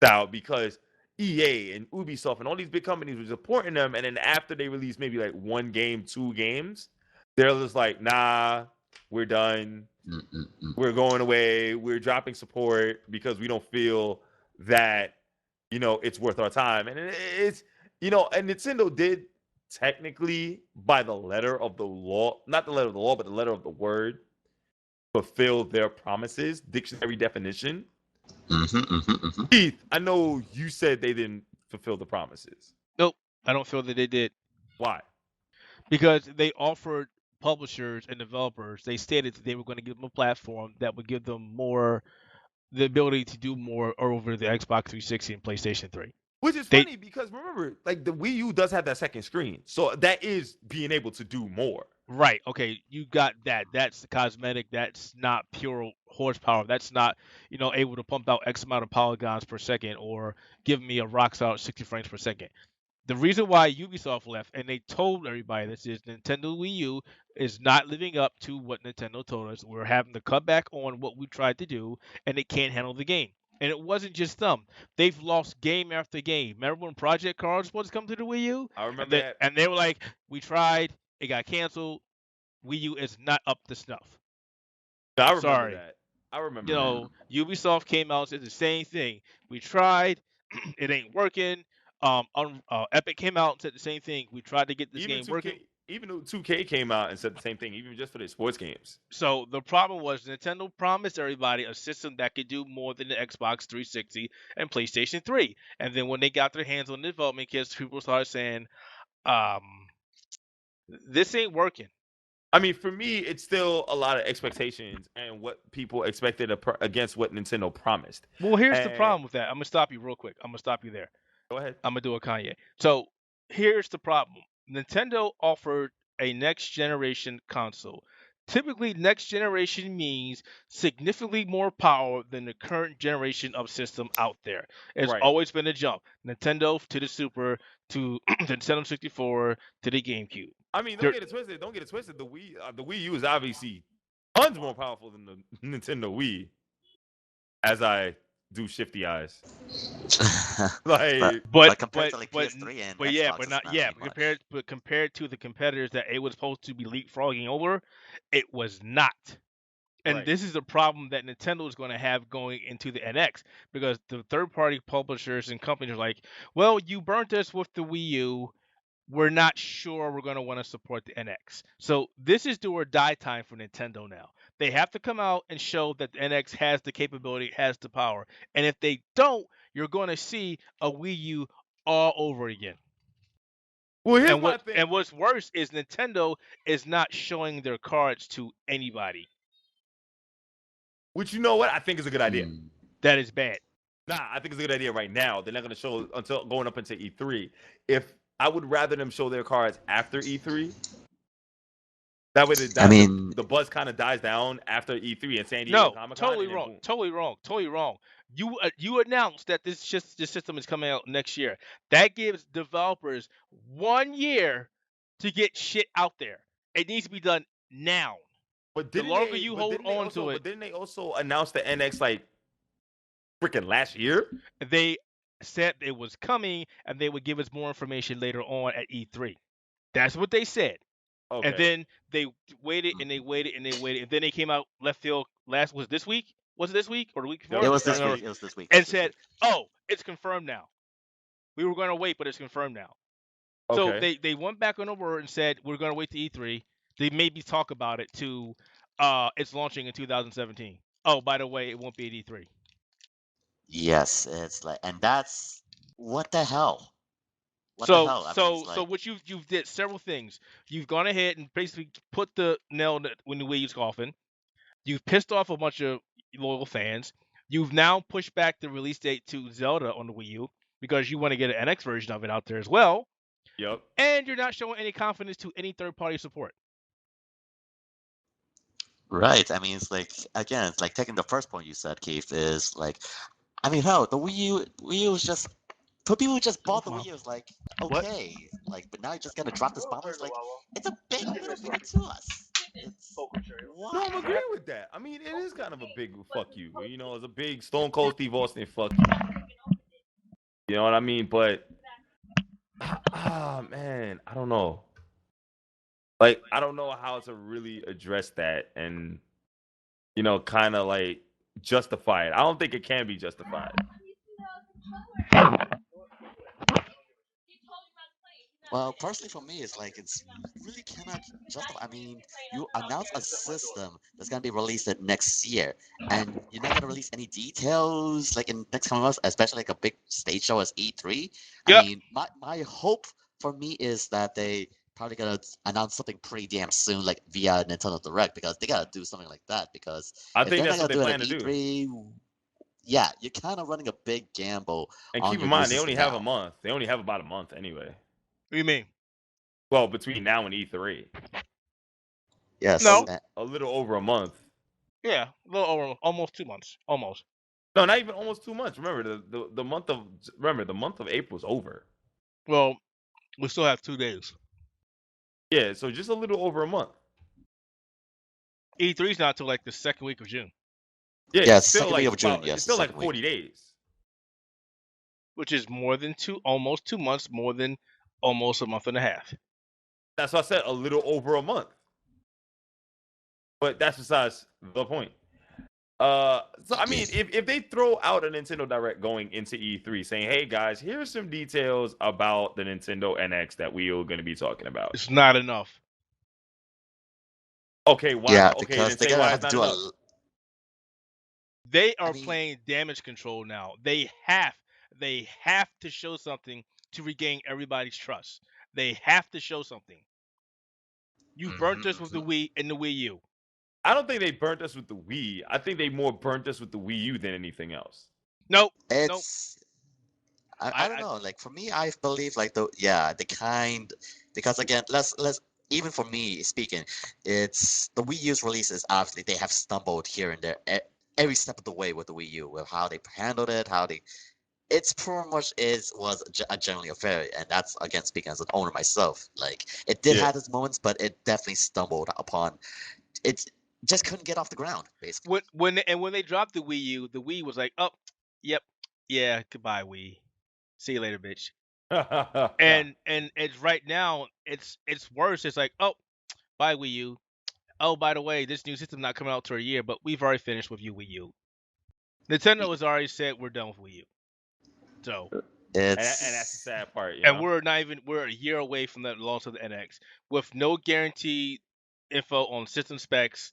style, because EA and Ubisoft and all these big companies were supporting them, and then after they released maybe like one game, two games, they're just like, nah, we're done. We're going away. We're dropping support because we don't feel that, it's worth our time. And it's, and Nintendo did technically, by the letter of the law, not the letter of the law, but the letter of the word, fulfill their promises, dictionary definition. Keith, I know you said they didn't fulfill the promises. Nope, I don't feel that they did. Why? Because they offered publishers and developers, they stated that they were going to give them a platform that would give them the ability to do more over the Xbox 360 and PlayStation 3. Which is funny because remember, like the Wii U does have that second screen, so that is being able to do more. Right. Okay. You got that. That's cosmetic. That's not pure horsepower. That's not, able to pump out X amount of polygons per second or give me a rock solid 60 frames per second. The reason why Ubisoft left, and they told everybody this, is Nintendo Wii U is not living up to what Nintendo told us. We're having to cut back on what we tried to do, and it can't handle the game. And it wasn't just them. They've lost game after game. Remember when Project Cars was supposed to come to the Wii U? I remember that. And they were like, we tried, it got canceled. Wii U is not up to snuff. I remember Sorry. that. I remember You know, Ubisoft came out and said the same thing. We tried, it ain't working. Epic came out and said the same thing. We tried to get this game working. Even though 2K came out and said the same thing, even just for their sports games. So the problem was Nintendo promised everybody a system that could do more than the Xbox 360 and PlayStation 3. And then when they got their hands on the development kits, people started saying, this ain't working. I mean, for me, it's still a lot of expectations and what people expected against what Nintendo promised. Well, here's the problem with that. I'm going to stop you real quick. I'm going to stop you there. Go ahead. I'm going to do a Kanye. So here's the problem. Nintendo offered a next generation console. Typically, next generation means significantly more power than the current generation of system out there. It's always been a jump. Nintendo to the Super, to the Nintendo 64, to the GameCube. I mean, don't get it twisted. Don't get it twisted. The Wii U is obviously tons more powerful than the Nintendo Wii. As I do shifty eyes. But compared to like PS3 and Xbox, but compared to the competitors that it was supposed to be leapfrogging over, it was not. And this is a problem that Nintendo is going to have going into the NX, because the third-party publishers and companies are like, well, you burnt us with the Wii U. We're not sure we're going to want to support the NX. So this is do or die time for Nintendo now. They have to come out and show that the NX has the capability, has the power. And if they don't, you're going to see a Wii U all over again. Well, here's my thing. And what's worse is Nintendo is not showing their cards to anybody. Which, you know what? I think is a good idea. That is bad. Nah, I think it's a good idea right now. They're not going to show until going up into E3. I would rather them show their cards after E3. That way, the buzz kind of dies down after E3 and San Diego Comic-Con. Totally wrong. You announced that this system is coming out next year. That gives developers 1 year to get shit out there. It needs to be done now. But the longer you hold on to it. But didn't they also announce the NX like freaking last year? They said it was coming, and they would give us more information later on at E3. That's what they said. Okay. And then they waited and they waited and they waited, and then they came out left field last. Was it this week? Was it this week or the week before? It was this week. And said, "Oh, it's confirmed now. We were going to wait, but it's confirmed now." Okay. So they went back on the word and said, "We're going to wait to E3." They maybe talk about it to, it's launching in 2017. Oh, by the way, it won't be at E3. Yes, it's like, and that's what the hell. So what you've did several things. You've gone ahead and basically put the nail in the Wii U's coffin. You've pissed off a bunch of loyal fans. You've now pushed back the release date to Zelda on the Wii U because you want to get an NX version of it out there as well. Yep. And you're not showing any confidence to any third-party support. Right. I mean, it's like, again, it's like taking the first point you said, Keith, is like, I mean, hell, the Wii U was just, for people who just bought the Wii U, it's like, okay, like, but now you're just gonna drop this bomb. It's like, it's a big middle finger to us. No, I'm agreeing with that. I mean, it is kind of a big fuck you. You know, it's a big Stone Cold Steve Austin fuck you. You know what I mean? But, man, I don't know. Like, I don't know how to really address that and, you know, kind of like justify it. I don't think it can be justified. Well, personally for me, it's like, it's really cannot justify. I mean, you announce a system that's going to be released next year, and you're not going to release any details, like, in next coming months, especially like a big stage show as E3. Yep. I mean, my hope for me is that they probably going to announce something pretty damn soon, like via Nintendo Direct, because they got to do something like that, because I think that's what they plan to do. Yeah, you're kind of running a big gamble. And keep in mind, they only have a month. They only have about a month anyway. What do you mean? Well, between now and E3. Yes. No. A little over a month. Yeah, a little over, almost 2 months. Almost. No, not even almost 2 months. Remember, the month of April's over. Well, we still have 2 days. Yeah, so just a little over a month. E3's not till like the second week of June. Yeah, Yeah, it's still second like week of June. it's Yes, still like second 40 week. days. which is almost 2 months, more than almost a month and a half. That's why I said a little over a month. But that's besides the point. So I mean, if they throw out a Nintendo Direct going into E3 saying, "Hey guys, here's some details about the Nintendo NX that we are going to be talking about." It's not enough. Okay, why? Yeah, Okay, then because they're say gonna why have it's to not do enough. They are mean- playing damage control now. They have to show something to regain everybody's trust. They have to show something. You burnt us with the Wii and the Wii U. I don't think they burnt us with the Wii. I think they more burnt us with the Wii U than anything else. Nope. It's I don't know. Like for me, I believe like the kind because again, let's even for me speaking, it's the Wii U's releases. Obviously, they have stumbled here and there every step of the way with the Wii U, with how they handled it, how they. It's pretty much was a generally affair, and that's again speaking as an owner myself. Like it did Yeah. have its moments, but it definitely stumbled upon. It just couldn't get off the ground, basically. When they dropped the Wii U, the Wii was like, "Oh, yep, yeah, goodbye Wii. See you later, bitch." And it's right now, it's worse. It's like, "Oh, bye Wii U. Oh, by the way, this new system not coming out till a year, but we've already finished with you Wii U." Nintendo has already said we're done with Wii U. So, and that's the sad part. and we're a year away from that launch of the NX with no guaranteed info on system specs,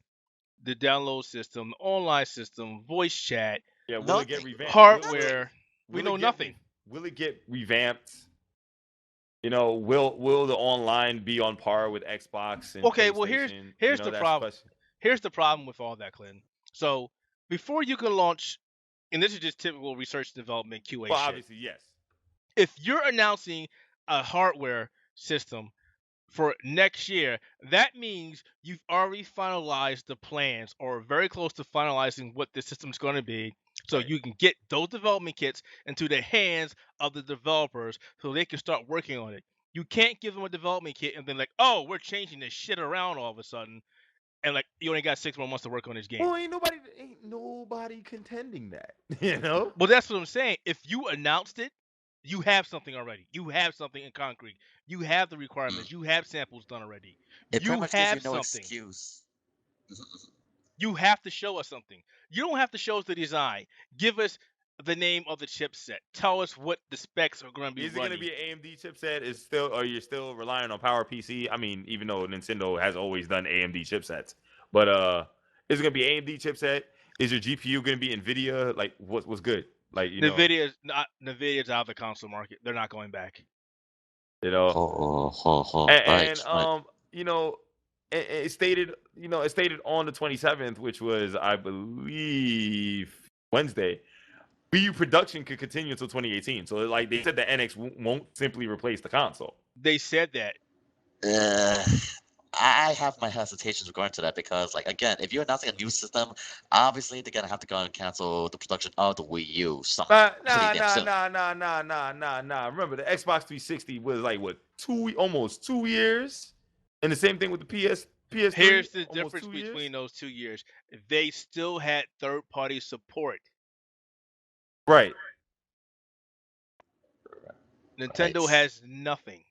the download system, online system, voice chat, Yeah, will it get Nothing. revamped? hardware. We Will know it get nothing. Will it get revamped? Will the online be on par with Xbox and Okay, well PlayStation? here's the That's problem. question. Here's the problem with all that, Clinton. So before you can launch, and this is just typical research and development QA Well, shit. obviously, yes. If you're announcing a hardware system for next year, that means you've already finalized the plans or very close to finalizing what the system's going to be, so Right. you can get those development kits into the hands of the developers so they can start working on it. You can't give them a development kit and then like, oh, we're changing this shit around all of a sudden, and like you only got 6 more months to work on this game. Well, ain't nobody contending that. Well, that's what I'm saying. If you announced it, you have something already. You have something in concrete. You have the requirements. You have samples done already. It pretty You much gives you have no something. excuse. You have to show us something. You don't have to show us the design. Give us the name of the chipset. Tell us what the specs are going to be Is it going to running. be an AMD chipset? Or you're still relying on PowerPC? I mean, even though Nintendo has always done AMD chipsets, but is it going to be AMD chipset? Is your GPU going to be NVIDIA? Like, what's good? Like, Nvidia's out of the console market. They're not going back. And Right. it stated on the 27th, which was, I believe, Wednesday. Wii U production could continue until 2018. So, like, they said the NX won't simply replace the console. They said that. I have my hesitations regarding to that because, like, again, if you're announcing a new system, obviously they're gonna have to go and cancel the production of the Wii U pretty damn soon. Nah. Remember, the Xbox 360 was like what almost 2 years, and the same thing with the PS3. Here's the almost difference 2 years. between those 2 years. They still had third-party support. Right. Nintendo has nothing.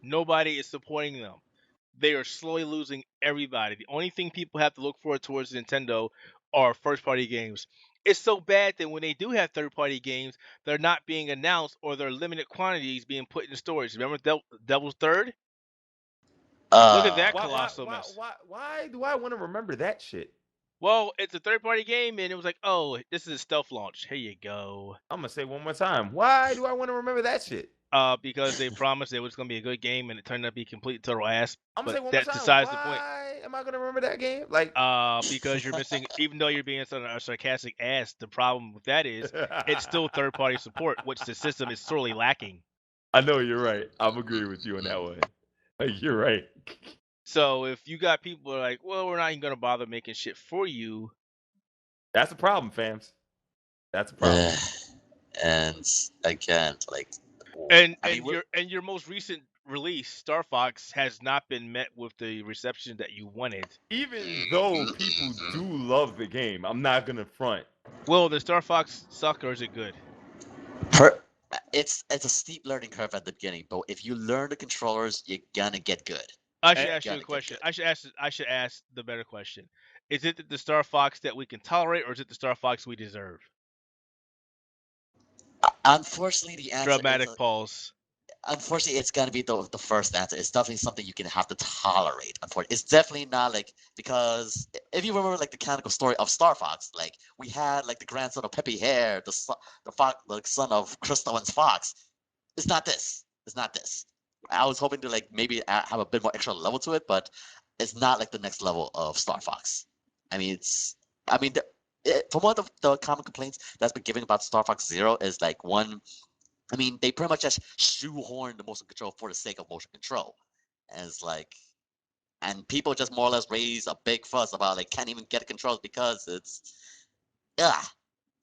Nobody is supporting them. They are slowly losing everybody. The only thing people have to look forward towards Nintendo are first-party games. It's so bad that when they do have third-party games, they're not being announced or they're limited quantities being put in storage. Remember Devil's Third? Look at that colossal mess. Why do I want to remember that shit? Well, it's a third-party game, and it was like, oh, this is a stealth launch. Here you go. I'm gonna say one more time. Why do I want to remember that shit? Because they promised it was going to be a good game, and it turned out to be complete total ass. I'm gonna But say one more that's time. besides the point. Why am I gonna remember that game? Like, Because you're missing, even though you're being a sarcastic ass, the problem with that is it's still third-party support, which the system is sorely lacking. I know you're right. I'm agreeing with you on that one. Like, you're right. So if you got people who are like, well, we're not even going to bother making shit for you. That's a problem, fams. That's a problem. And again, like, And your most recent release, Star Fox has not been met with the reception that you wanted. Even though people do love the game, I'm not gonna front. Well, the Star Fox suck, or is it good? Per, it's a steep learning curve at the beginning, but if you learn the controllers, you're gonna get good. I should Eh, ask you a Gonna get question. good. I should ask the better question. Is it the Star Fox that we can tolerate, or is it the Star Fox we deserve? Unfortunately, the answer is Dramatic pause. unfortunately, it's gonna be the first answer. It's definitely something you can have to tolerate. Unfortunately, it's definitely not like because if you remember like the canonical story of Star Fox, like we had like the grandson of Peppy Hare, the fox, the son of Crystal and Fox. It's not this. It's not this. I was hoping to like maybe have a bit more extra level to it, but it's not like the next level of Star Fox. I mean, it's. I mean, from what the common complaints that's been given about Star Fox Zero is like one. I mean, they pretty much just shoehorn the motion control for the sake of motion control, and it's like, and people just more or less raise a big fuss about like can't even get the controls because it's, yeah,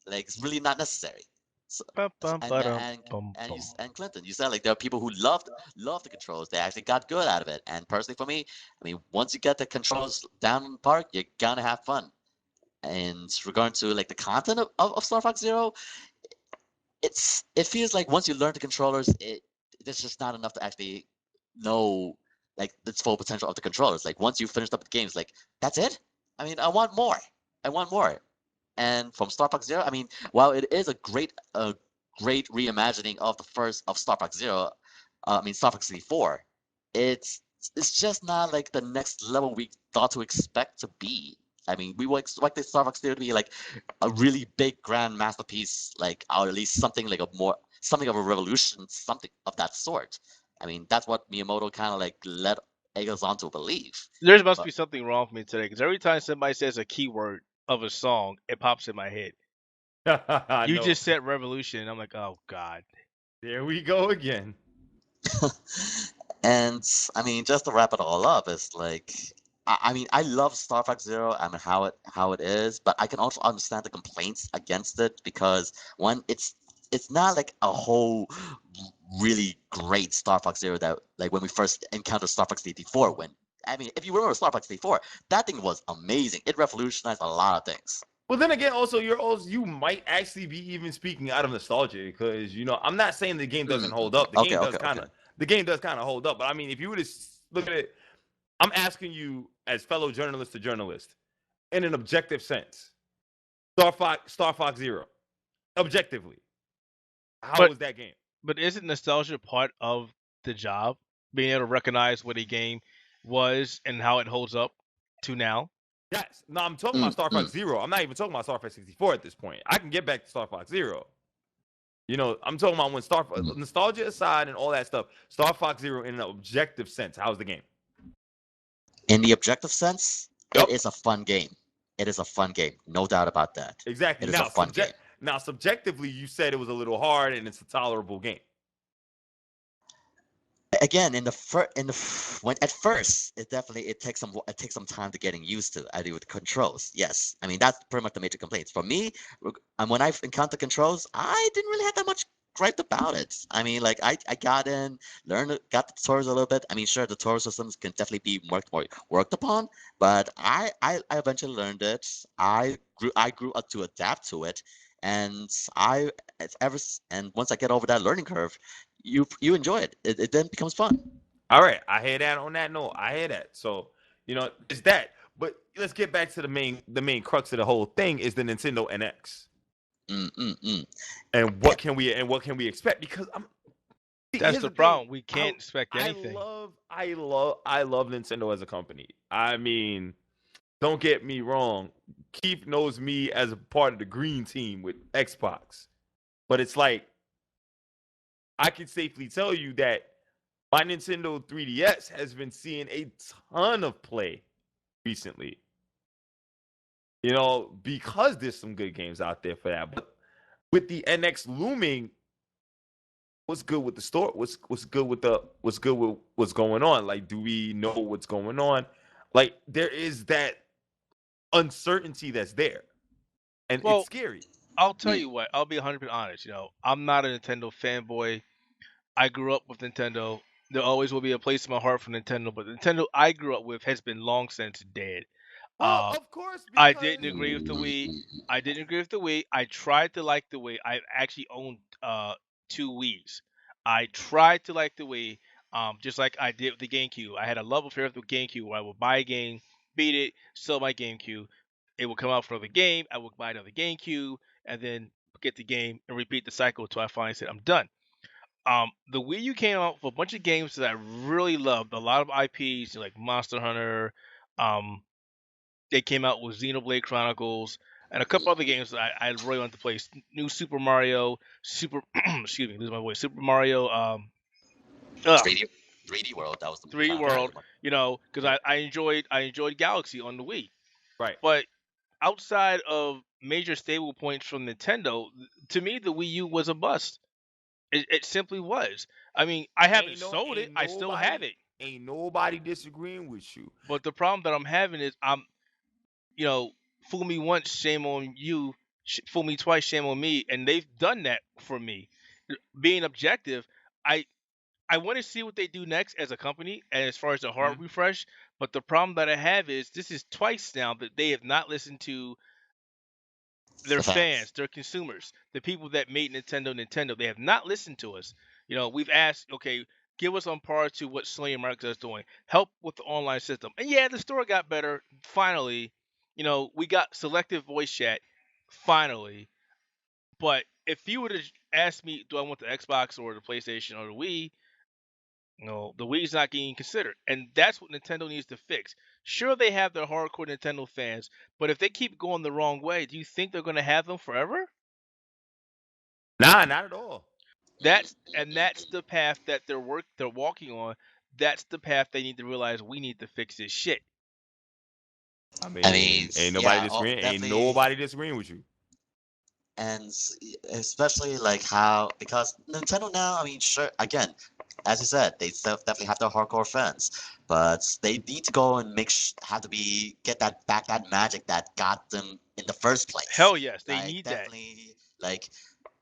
like it's really not necessary. So, Bum, bum, and ba-dum, and bum, and you bum. and Clinton, you said like there are people who loved the controls. They actually got good out of it. And personally, for me, I mean, once you get the controls down in the park, you're gonna have fun. And regarding to like the content of Star Fox Zero, it feels like once you learn the controllers, there's just not enough to actually know like the full potential of the controllers. Like once you finished up the games, like that's it. I mean, I want more. I want more. And from Star Fox Zero, I mean, while it is a great reimagining of the first of Star Fox Zero, I mean Star Fox 64, it's it's just not like the next level we thought to expect to be. I mean, we would expect the Star Fox Zero to be like a really big grand masterpiece, like or at least something like something of a revolution, something of that sort. I mean, that's what Miyamoto kind of like led us on to believe. There must But be something wrong with me today, because every time somebody says a keyword of a song, it pops in my head. I You know. just said revolution, and I'm like, oh god. There we go again. and I mean, just to wrap it all up, it's like I mean, I love Star Fox Zero. I mean, how it is, but I can also understand the complaints against it because one, it's not like a whole really great Star Fox Zero that like when we first encountered Star Fox 64. When I mean, if you remember Star Fox 64, that thing was amazing. It revolutionized a lot of things. Well, then again, you might actually be even speaking out of nostalgia because I'm not saying the game doesn't hold up. Okay, okay, okay. The game does kind of hold up. But I mean, if you were to look at it, I'm asking you as fellow journalist to journalist in an objective sense. Star Fox Zero, objectively, how But was that game? but isn't nostalgia part of the job? Being able to recognize what a game was and how it holds up to now? Yes. No, I'm talking Mm, about Star Fox mm. Zero. I'm not even talking about Star Fox 64 at this point. I can get back to Star Fox Zero. I'm talking about when nostalgia aside and all that stuff. Star Fox Zero in an objective sense. How's the game? In the objective sense, it Yep. is a fun game. It is a fun game, no doubt about that. Exactly. It is a fun game. Now subjectively, you said it was a little hard and it's a tolerable game. Again, when at first, it takes some time to getting used to. I do with controls. Yes, I mean that's pretty much the major complaints for me. And when I've encountered controls, I didn't really have that much gripe about it. I mean, like I got in, got the tutorials a little bit. I mean, sure, the tutorial systems can definitely be worked upon, but I eventually learned it. I grew up to adapt to it, and I it's ever and once I get over that learning curve, you enjoy it. It then becomes fun. All right, I hear that. On that note, I hear that. So it's that. But let's get back to the main crux of the whole thing is the Nintendo NX. Mm, mm, mm. And what can we expect? Because That's here's the the thing. problem. We can't expect anything. I love Nintendo as a company. I mean, don't get me wrong. Keith knows me as a part of the green team with Xbox. But it's like I can safely tell you that my Nintendo 3DS has been seeing a ton of play recently. Because there's some good games out there for that. But with the NX looming, what's good with the store? What's good with what's going on? Like, do we know what's going on? Like, there is that uncertainty that's there, and it's Well, scary. I'll tell Mm. you what. I'll be 100% honest. I'm not a Nintendo fanboy. I grew up with Nintendo. There always will be a place in my heart for Nintendo, but the Nintendo I grew up with has been long since dead. Well, Uh, of course, I because didn't agree with the Wii. I didn't agree with the Wii. I tried to like the Wii. I actually owned two Wiis. I tried to like the Wii, just like I did with the GameCube. I had a love affair with the GameCube where I would buy a game, beat it, sell my GameCube. It would come out for another game. I would buy another GameCube, and then get the game and repeat the cycle until I finally said I'm done. The Wii U came out with a bunch of games that I really loved. A lot of IPs like Monster Hunter. Um, they came out with Xenoblade Chronicles and a couple other games that I really wanted to play. New Super Mario, excuse me, lose my voice. Super Mario, 3D World. That was the 3D final World. one. You know, because Yeah. I enjoyed Galaxy on the Wii. right. But outside of major stable points from Nintendo, to me the Wii U was a bust. It simply was. I mean, I haven't sold it. I still have it. Ain't nobody disagreeing with you. But the problem that I'm having is you know, fool me once, shame on you. Fool me twice, shame on me. And they've done that for me. Being objective, I I want to see what they do next as a company, and as far as the hard refresh. But the problem that I have is this is twice now that they have not listened to their fans, their consumers, the people that made Nintendo. They have not listened to us. You know, we've asked, okay, give us on par to what Sony and Microsoft is doing. Help with the online system. And yeah, the store got better. Finally, you know, we got selective voice chat. Finally. But if you would have asked me, do I want the Xbox or the PlayStation or the Wii? No, the Wii's not getting considered. And that's what Nintendo needs to fix. Sure, they have their hardcore Nintendo fans, but if they keep going the wrong way, do you think they're going to have them forever? Nah, not at all. That's the path that they're walking on. That's the path they need to realize we need to fix this shit. I mean, ain't nobody disagreeing. Ain't nobody disagreeing with you. And especially like how, because Nintendo now, I mean, sure, again, as you said, they definitely have their hardcore fans, but they need to go and get that magic that got them in the first place. Hell yes, they like, need definitely, that. Like,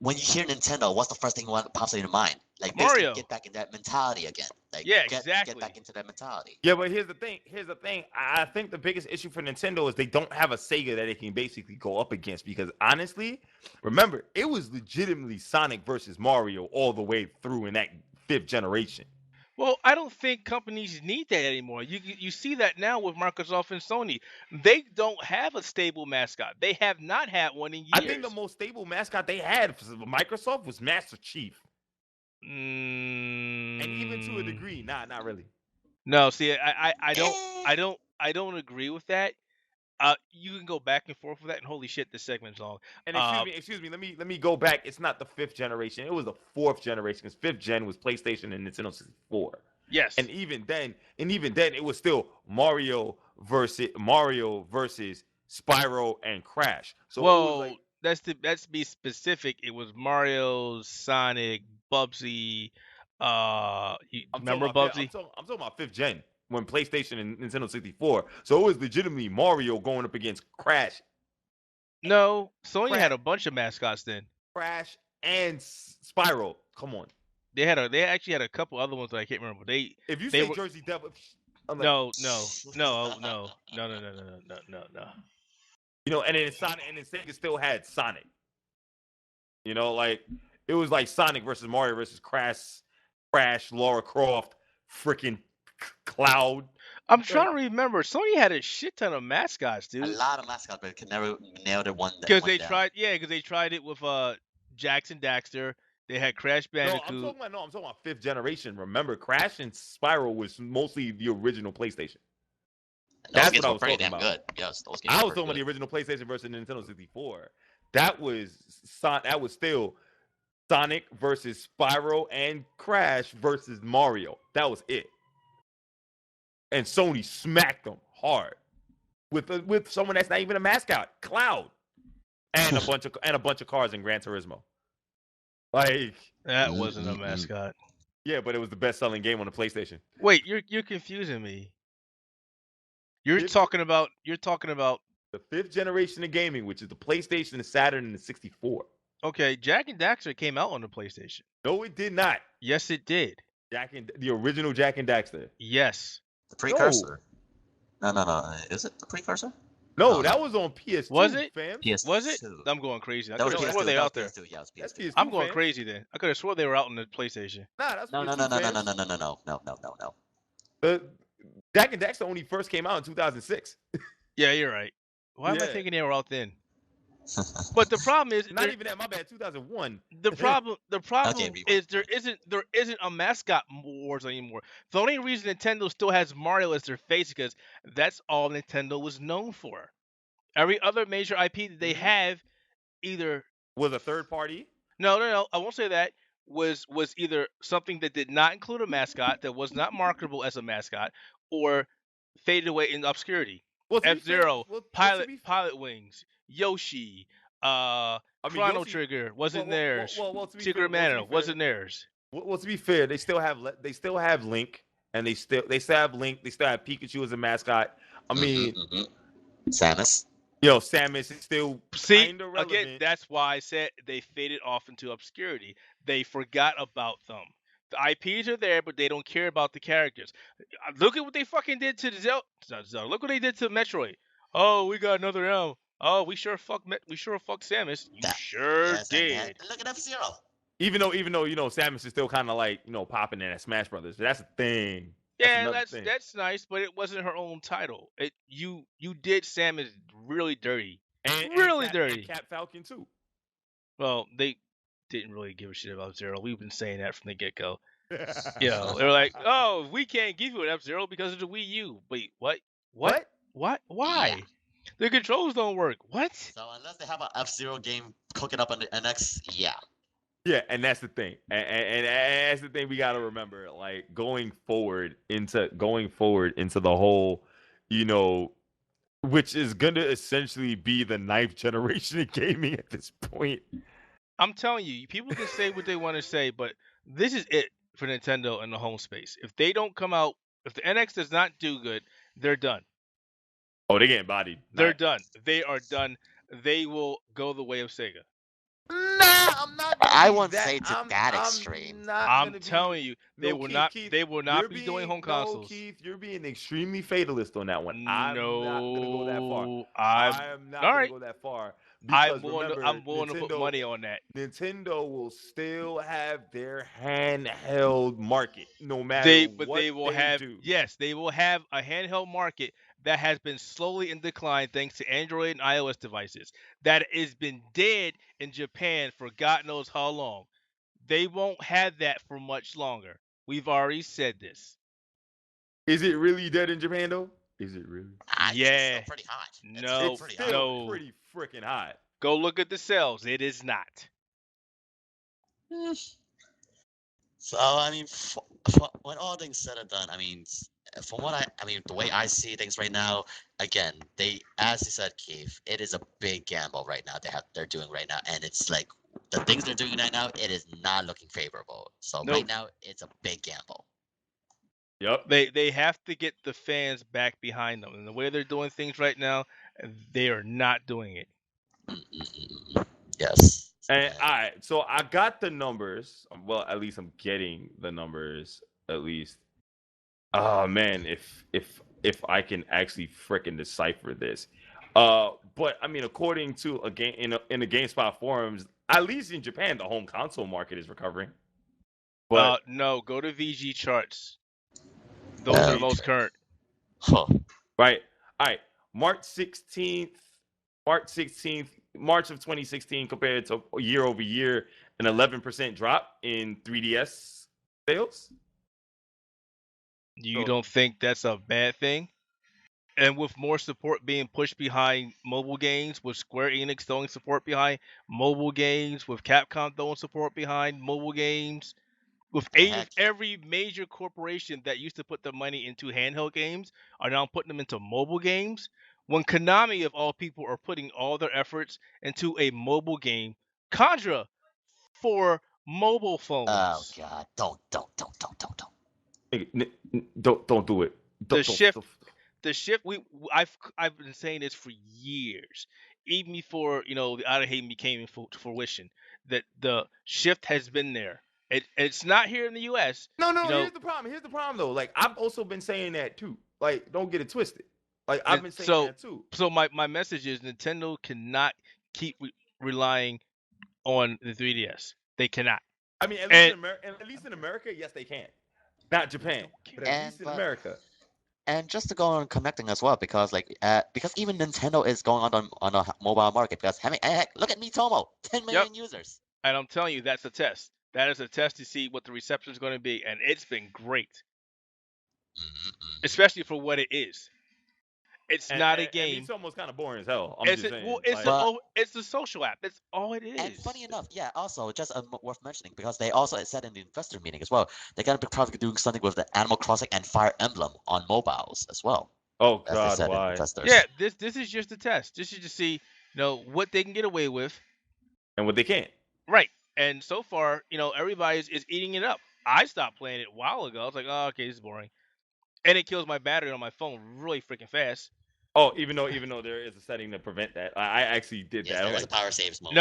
when you hear Nintendo, what's the first thing that pops in your mind? Like, Mario. Get back in that mentality again. Like, yeah, exactly. Get back into that mentality. Yeah, but here's the thing. I think the biggest issue for Nintendo is they don't have a Sega that they can basically go up against. Because honestly, remember, it was legitimately Sonic versus Mario all the way through in that 5th generation. Well, I don't think companies need that anymore. You see that now with Microsoft and Sony. They don't have a stable mascot. They have not had one in years. I think the most stable mascot they had for Microsoft was Master Chief. And even to a degree, not really. No, see, I don't agree with that. You can go back and forth with that, and holy shit, this segment's long. And excuse me. Let me go back. It's not the 5th generation. It was the 4th generation. Because 5th gen was PlayStation and Nintendo 64. Yes. And even then, it was still Mario versus Spyro and Crash. So well, let's be specific. It was Mario, Sonic, Bubsy. Remember Bubsy? I'm talking about 5th gen. When PlayStation and Nintendo 64. So it was legitimately Mario going up against Crash. No, Sony had a bunch of mascots then. Crash and Spyro. Come on. They actually had a couple other ones that I can't remember. If you say Jersey Devil, no. You know, and then Sonic and then Sega still had Sonic. You know, like it was like Sonic versus Mario versus Crash, Lara Croft, freaking Cloud. I'm trying to remember. Sony had a shit ton of mascots, dude. A lot of mascots, but could never nail the one. Because they tried it with Jackson Daxter. They had Crash Bandicoot. I'm talking about 5th generation. Remember, Crash and Spyro was mostly the original PlayStation. That's what I was talking about. Good. Yes, those games I was talking about the original PlayStation versus Nintendo 64. That was still Sonic versus Spyro and Crash versus Mario. That was it. And Sony smacked them hard with someone that's not even a mascot, Cloud, and a bunch of cars in Gran Turismo. Like that wasn't a mascot. Yeah, but it was the best-selling game on the PlayStation. Wait, you're confusing me. You're talking about the 5th generation of gaming, which is the PlayStation, the Saturn, and the 64. Okay, Jak and Daxter came out on the PlayStation. No, it did not. Yes, it did. The original Jack and Daxter. Yes. The precursor. No. Is it the precursor? No, that was on PS2. Was it? Fam? PS2. Was it? I'm going crazy. I That was could have PS2. swore they were That out was there. PS2. Yeah, it was That's PS2. PS2. I'm going fam. crazy then. I could have swore they were out on the PlayStation. Nah, that's No. PS2. The Jack and Daxter only first came out in 2006. Yeah, you're right. Why am I Yeah. thinking they were out then? But the problem is Not even that. My bad. 2001. the problem Okay, is there isn't a mascot wars anymore. The only reason Nintendo still has Mario as their face because that's all Nintendo was known for. Every other major IP that they have either Was a third party. no, I won't say that was either something that did not include a mascot that was not marketable as a mascot or faded away in obscurity. Well, to be fair- F-Zero, well, to Pilot be fair- Pilot Wings, Yoshi, I mean, Chrono Yoshi- Trigger wasn't well, theirs. well, to be Secret fair- Mana wasn't theirs. Well, to be fair, they still have Link, and they still have Link. They still have Pikachu as a mascot. I mean, Samus. Samus is still See, kind of relevant. again, that's why I said they faded off into obscurity. They forgot about them. The IPs are there, but they don't care about the characters. Look at what they fucking did to Zelda. Look what they did to Metroid. Oh, we got another M. Oh, we sure fucked Samus. You sure did. Look at F-Zero. Even though Samus is still kind of like popping in at Smash Brothers. That's a thing. Yeah, thing. that's nice, but it wasn't her own title. You did Samus really dirty. Really dirty. And Cat Falcon too. Well, they didn't really give a shit about Zero. We've been saying that from the get-go. They were like, oh, we can't give you an F-Zero because of the Wii U. Wait, what? Why? Yeah. The controls don't work. What? So unless they have an F-Zero game cooking up on the NX, yeah. Yeah, and that's the thing, and that's the thing we got to remember. Like going forward into the whole, which is gonna essentially be the 9th generation of gaming at this point. I'm telling you, people can say what they want to say, but this is it for Nintendo in the home space. If they don't come out, if the NX does not do good, they're done. Oh, they're getting bodied. They're done. They are done. They will go the way of Sega. Nah, I'm not. I won't say to that extreme. I'm telling you, they will not. Keith, They will not be doing home consoles. No, Keith, you're being extremely fatalist on that one. I'm No, not gonna go that far. I'm not all gonna right. go that far. I'm Because willing to put money on that. Nintendo will still have their handheld market, no matter what they will have. do. Yes, they will have a handheld market that has been slowly in decline thanks to Android and iOS devices. That has been dead in Japan for God knows how long. They won't have that for much longer. We've already said this. Is it really dead in Japan though? Is it really? Yeah. It's still pretty hot. No, It's still pretty freaking hot. Go look at the sales. It is not. So I mean, when all things said and done, I mean, from what I mean, the way I see things right now, again, as you said, Keith, it is a big gamble right now. They're doing right now, and it's like the things they're doing right now, it is not looking favorable. So right now, it's a big gamble. Yep. They have to get the fans back behind them, and the way they're doing things right now, they are not doing it. Yes. And all right, so I got the numbers. Well, at least I'm getting the numbers. At least. Oh man, if I can actually freaking decipher this. But I mean, according to a game in the GameSpot forums, at least in Japan, the home console market is recovering. But no, go to VG charts. Those are the most current. Huh. Right. All right. March 16th, March of 2016 compared to year over year, an 11% drop in 3DS sales. You don't think that's a bad thing? And with more support being pushed behind mobile games, with Square Enix throwing support behind mobile games, with Capcom throwing support behind mobile games, with every major corporation that used to put their money into handheld games are now putting them into mobile games. When Konami, of all people, are putting all their efforts into a mobile game, Contra for mobile phones. Oh God! Don't. Don't do it. The shift. I've been saying this for years, even before the Outerhaven came into fruition. That the shift has been there. It's not here in the U.S. No, You know, here's the problem. Here's the problem though. Like I've also been saying that too. Like don't get it twisted. Like I've been saying that too. So my message is Nintendo cannot keep relying on the 3DS. They cannot. I mean, at least in America, yes, they can. Not Japan, but at least in America. And just to go on connecting as well, because because even Nintendo is going on a mobile market. Because look at Miitomo, 10 million users. And I'm telling you, that's a test. That is a test to see what the reception is going to be, and it's been great, especially for what it is. It's not a game. It's almost kind of boring as hell. It's a social app. That's all it is. And funny enough, also just worth mentioning, because they also said in the investor meeting as well, they're gonna be probably doing something with the Animal Crossing and Fire Emblem on mobiles as well. Oh God, why? Yeah, this is just a test. This is to see, what they can get away with, and what they can't. Right. And so far, everybody is eating it up. I stopped playing it a while ago. I was like, oh, okay, this is boring. And it kills my battery on my phone really freaking fast. Oh, even though there is a setting to prevent that, I actually did that. There is a power saves mode.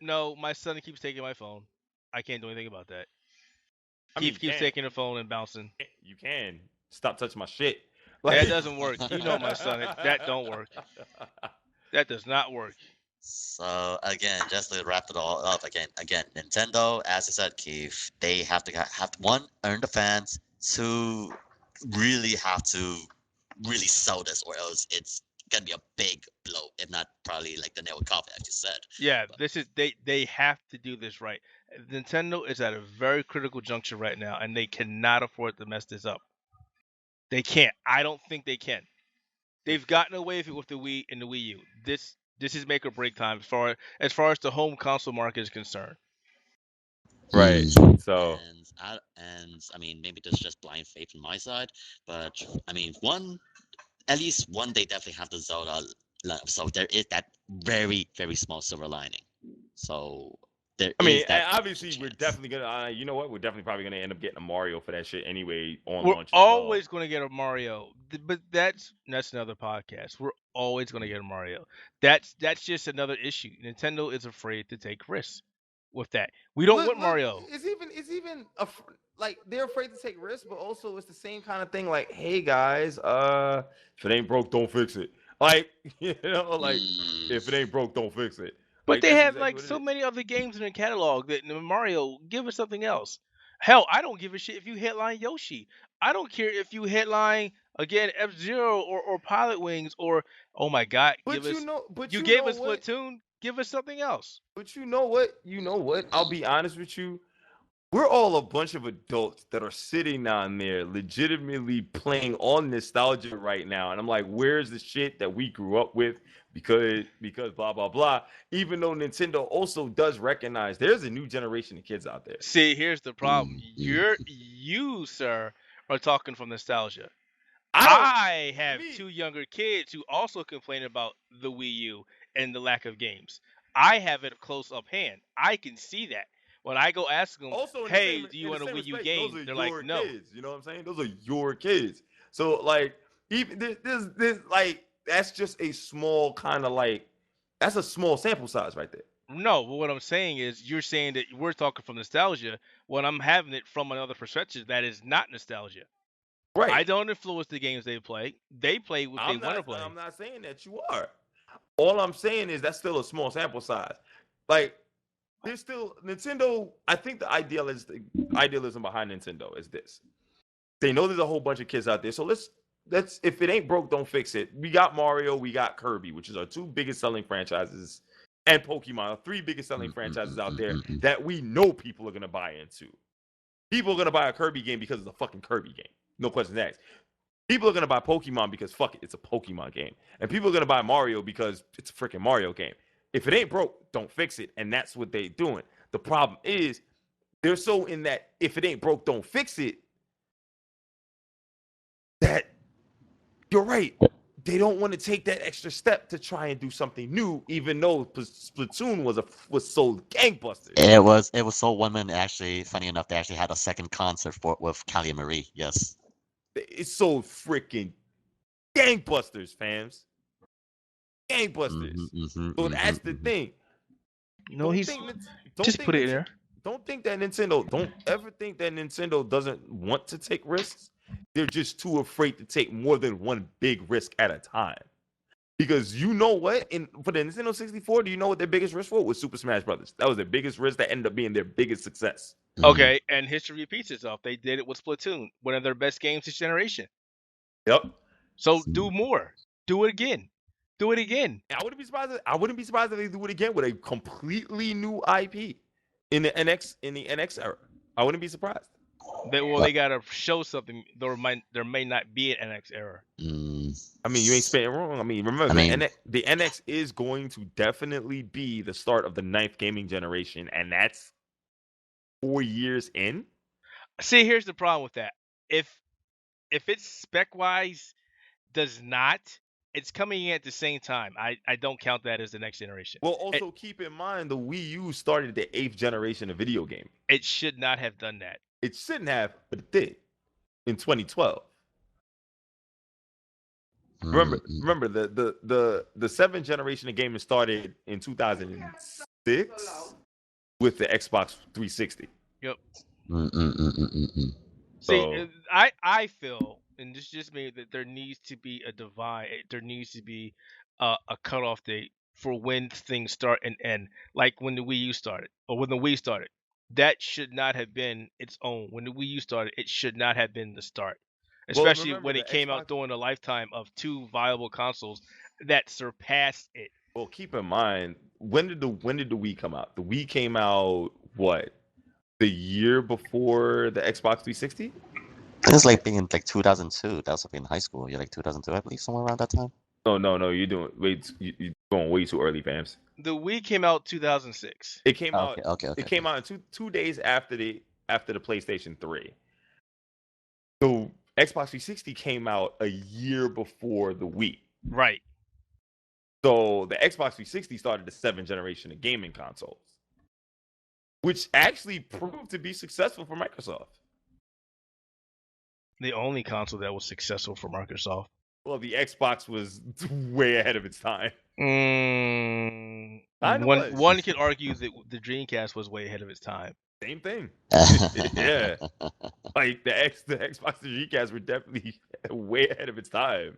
No, my son keeps taking my phone. I can't do anything about that. He keeps taking the phone and bouncing. You can stop touching my shit. That doesn't work. You know my son. That don't work. That does not work. So again, just to wrap it all up, again, Nintendo, as I said, Keith, they have to one, earn the fans, two, really have to really sell this, or else it's gonna be a big blow, if not probably like the nail with coffee, as you said. Yeah, this is they have to do this right. Nintendo is at a very critical juncture right now, and they cannot afford to mess this up. They can't. I don't think they can. They've gotten away with it with the Wii and the Wii U. This is make or break time as far as the home console market is concerned. Right. So and I mean, maybe there's just blind faith on my side, but I mean, at least one day definitely have the Zelda. So there is that very, very small silver lining. So obviously we're definitely gonna. You know what? We're definitely probably gonna end up getting a Mario for that shit anyway on launch. We're always gonna get a Mario, but that's another podcast. We're always gonna get a Mario. That's just another issue. Nintendo is afraid to take risks with that. We don't want Mario. It's even like they're afraid to take risks, but also it's the same kind of thing. Like, hey guys, if it ain't broke, don't fix it. Like, if it ain't broke, don't fix it. But they have so many other games in their catalog that Mario, give us something else. Hell, I don't give a shit if you headline Yoshi. I don't care if you headline again F-Zero or Pilot Wings or oh my God, you gave us Splatoon. Give us something else. But you know what? I'll be honest with you. We're all a bunch of adults that are sitting down there legitimately playing on nostalgia right now. And I'm like, where's the shit that we grew up with? Because blah, blah, blah. Even though Nintendo also does recognize there's a new generation of kids out there. See, here's the problem. You, sir, are talking from nostalgia. I have two younger kids who also complain about the Wii U and the lack of games. I have it close up hand. I can see that. When I go ask them, hey, do you want a Wii U game? They're like, no. Kids, you know what I'm saying? Those are your kids. So, like, even this like, that's just a small kind of that's a small sample size right there. No, but what I'm saying is you're saying that we're talking from nostalgia when I'm having it from another perspective that is not nostalgia. Right. I don't influence the games they play. They play what they want to play. I'm not saying that you are. All I'm saying is that's still a small sample size. Like, there's still Nintendo. I think the idealism behind Nintendo is this: they know there's a whole bunch of kids out there. So let's if it ain't broke, don't fix it. We got Mario, we got Kirby, which is our two biggest selling franchises, and Pokemon, our three biggest selling franchises out there that we know people are gonna buy into. People are gonna buy a Kirby game because it's a fucking Kirby game. No questions asked. People are gonna buy Pokemon because fuck it, it's a Pokemon game, and people are gonna buy Mario because it's a freaking Mario game. If it ain't broke, don't fix it. And that's what they're doing. The problem is they're so in that if it ain't broke, don't fix it, that you're right. They don't want to take that extra step to try and do something new, even though Splatoon was sold gangbusters. It was so one minute actually. Funny enough, they actually had a second concert with Callie and Marie. Yes, it's sold freaking gangbusters, fams. Gangbusters. So that's the thing. No, just put it in there. don't think that Nintendo don't ever think that Nintendo doesn't want to take risks. They're just too afraid to take more than one big risk at a time. Because you know what? For the Nintendo 64, do you know what their biggest risk was Super Smash Brothers? That was their biggest risk that ended up being their biggest success. Okay, and history repeats itself. They did it with Splatoon, one of their best games this generation. Yep. So do more. Do it again. Do it again. I wouldn't be surprised. I wouldn't be surprised if they do it again with a completely new IP in the NX era. I wouldn't be surprised. They gotta show something. There may not be an NX error. I mean, you ain't spitting wrong. I mean, remember the NX is going to definitely be the start of the 9th gaming generation, and that's 4 years in. See, here's the problem with that. If it's spec wise does not, it's coming in at the same time. I don't count that as the next generation. Well, also keep in mind the Wii U started the 8th generation of video game. It should not have done that. It shouldn't have, but it did in 2012. Remember the 7th generation of gaming started in 2006 with the Xbox 360. Yep. So, see, I feel, and this just means that there needs to be a divide. There needs to be a cutoff date for when things start and end. Like when the Wii U started, or when the Wii started. That should not have been its own. When the Wii U started, it should not have been the start. Especially when it came out during the lifetime of 2 viable consoles that surpassed it. Well, keep in mind, when did the Wii come out? The Wii came out what? The year before the Xbox 360? It was like being in like 2002. That was in high school. You're like 2002, I believe, somewhere around that time. No. You're going way too early, fams. The Wii came out 2006. It came out. Okay. It came out in two days after the PlayStation 3. So Xbox 360 came out a year before the Wii. Right. So the Xbox 360 started the 7th generation of gaming consoles, which actually proved to be successful for Microsoft. The only console that was successful for Microsoft. Well, the Xbox was way ahead of its time. One could argue that the Dreamcast was way ahead of its time. Same thing. Yeah. Like the Xbox and Dreamcast were definitely way ahead of its time.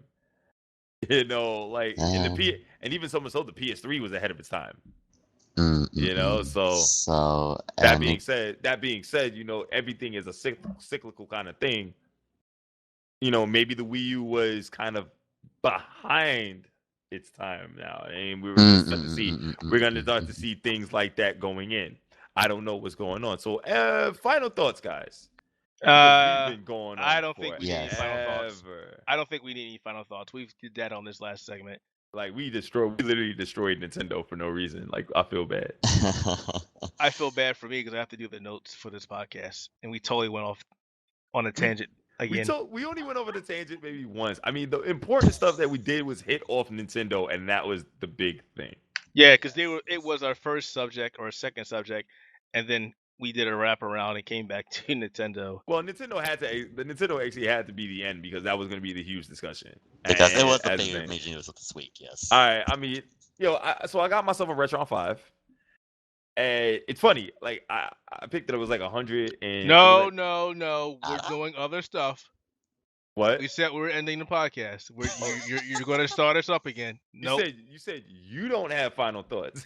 You know, like and even so much so the PS3 was ahead of its time. You know, so that being said, you know, everything is a cyclical kind of thing. You know, maybe the Wii U was kind of behind its time now. And we're going to start to see things like that going in. I don't know what's going on. So, final thoughts, guys. We've been going on I don't think we need any final thoughts. I don't think we need any final thoughts. We did that on this last segment. Like we literally destroyed Nintendo for no reason. Like I feel bad. I feel bad for me because I have to do the notes for this podcast, and we totally went off on a tangent again. We only went over the tangent maybe once. I mean, the important stuff that we did was hit off Nintendo, and that was the big thing. Yeah, because it was our first subject or second subject, and then we did a wraparound and came back to Nintendo. Well, Nintendo actually had to be the end because that was going to be the huge discussion. Because it was the big major news of this week, yes. All right, I mean, so I got myself a Retron 5. And it's funny, like I picked it. It was like 100 and no. We're doing other stuff. What? We said we were ending the podcast. You're going to start us up again. Nope. You said you don't have final thoughts.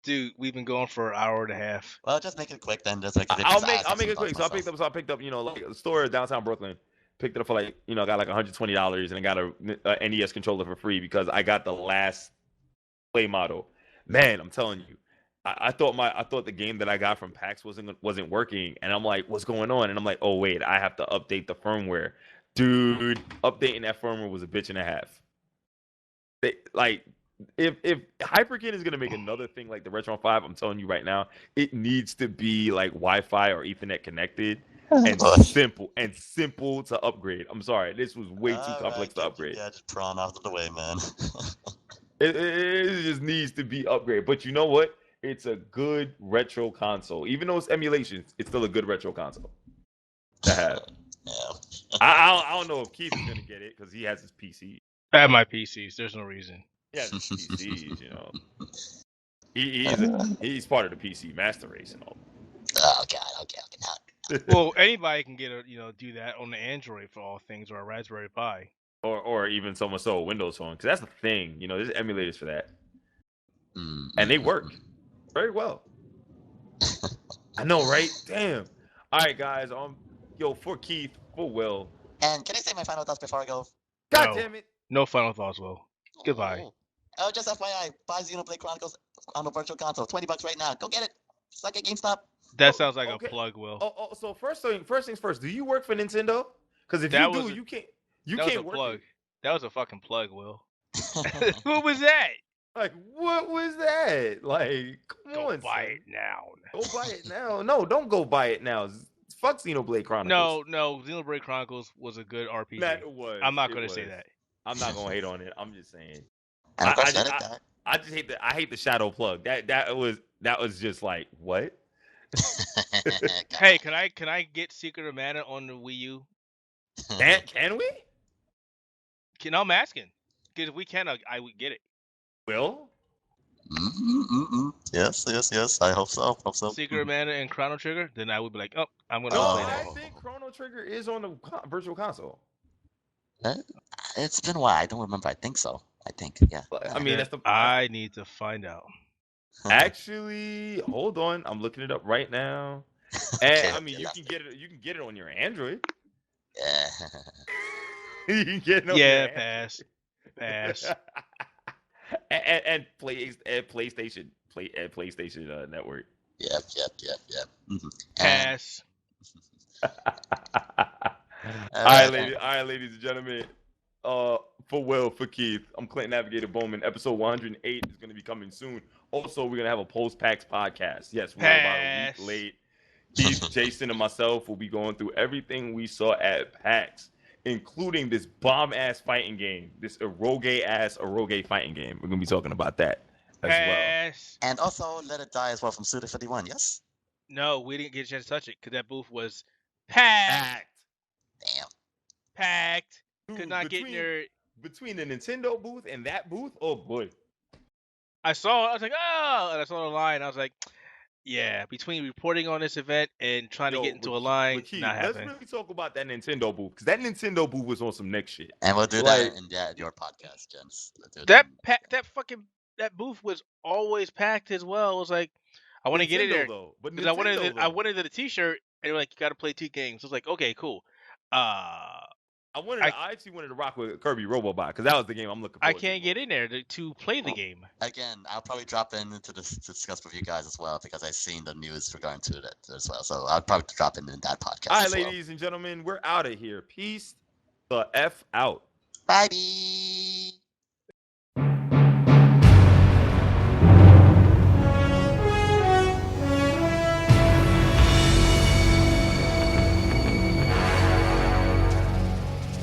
Dude, we've been going for an hour and a half. Well, just make it quick then. I'll make it quick. So I picked up, you know, like a store downtown Brooklyn. Picked it up for like, you know, I got like $120 and I got a NES controller for free because I got the last play model. Man, I'm telling you, I thought the game that I got from PAX wasn't working, and I'm like, what's going on? And I'm like, oh wait, I have to update the firmware. Dude, updating that firmware was a bitch and a half. If Hyperkin is gonna make another thing like the Retron 5, I'm telling you right now, it needs to be like Wi-Fi or Ethernet connected and simple to upgrade. I'm sorry, this was way too complex to upgrade. Yeah, just prawn out of the way, man. It just needs to be upgraded. But you know what? It's a good retro console. Even though it's emulations, it's still a good retro console to have. Yeah. I don't know if Keith is going to get it because he has his PC. I have my PCs. There's no reason. He has his PCs, you know. He's part of the PC master race and all. Now. Well, anybody can get do that on the Android for all things or a Raspberry Pi. Or even someone a Windows phone, because that's the thing. There's emulators for that, Mm-hmm. and they work very well. I know, right? Damn. All right, guys. For Keith, for Will. And can I say my final thoughts before I go? God No. damn it. No final thoughts, Will. Goodbye. Oh, just FYI, buy Xenoblade Chronicles on the Virtual Console. $20 right now. Go get it. Suck at GameStop. That sounds like okay. a plug, Will. So first things first. Do you work for Nintendo? Because if That you was do, a- you can't. That can't was a work plug. it. That was a fucking plug, Will. What was that? Like, what was that? Like, come Go on, buy son. it now. Go buy it now. No, don't go buy it now. Fuck Xenoblade Chronicles. No. Xenoblade Chronicles was a good RPG. That was. I'm not going to say that. I'm not going to hate on it. I'm just saying. And of course, I just hate the shadow plug. That was just like, what? Hey, can I get Secret of Mana on the Wii U? Can we? I'm asking. Because if we can, I would get it. Will? Yes. I hope so. Secret of Mana and Chrono Trigger, then I would be like, oh, I'm going to No, play I that. think Chrono Trigger is on the Virtual Console. It's been a while. I don't remember. I think so. Yeah. I mean, I need to find out. Actually, hold on. I'm looking it up right now. And I mean, you can get it on your Android. Yeah. You can get it on your pass. and PlayStation Network. Yep. Mm-hmm. Pass. All right, ladies and gentlemen. For Will, for Keith, I'm Clint Navigator Bowman. Episode 108 is going to be coming soon. Also, we're going to have a post-PAX podcast. Yes, we're about a week late. Keith, Jason, and myself will be going through everything we saw at PAX, including this bomb-ass fighting game, this eroge fighting game. We're going to be talking about that as well. And also, Let It Die as well from Suda 51, yes? No, we didn't get a chance to touch it because that booth was packed. Damn. Packed. Dude, Could not get near. Between the Nintendo booth and that booth, oh boy. I saw it, I was like, oh, and I saw the line. I was like, yeah, between reporting on this event and trying to get into a line, Keith, not let's happening. really talk about that Nintendo booth, because that Nintendo booth was on some next shit. And we'll do that in your podcast, gents. That booth was always packed as well. It was like, I want to get in there because I wanted the T-shirt, and they were like, you got to play 2 games. So I was like, okay, cool. I actually wanted to rock with Kirby Robobot because that was the game I'm looking for. I can't get in there to play the game. Again, I'll probably drop in to discuss with you guys as well because I've seen the news regarding to that as well. So I'll probably drop in that podcast. All right, ladies and gentlemen, we're out of here. Peace the F out. Bye.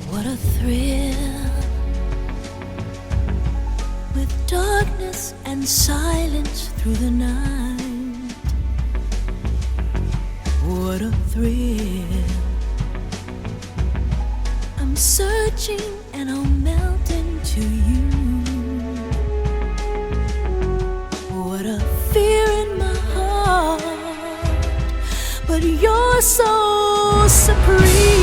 What a thrill, with darkness and silence through the night. What a thrill, I'm searching and I'll melt into you. What a fear in my heart, but you're so supreme.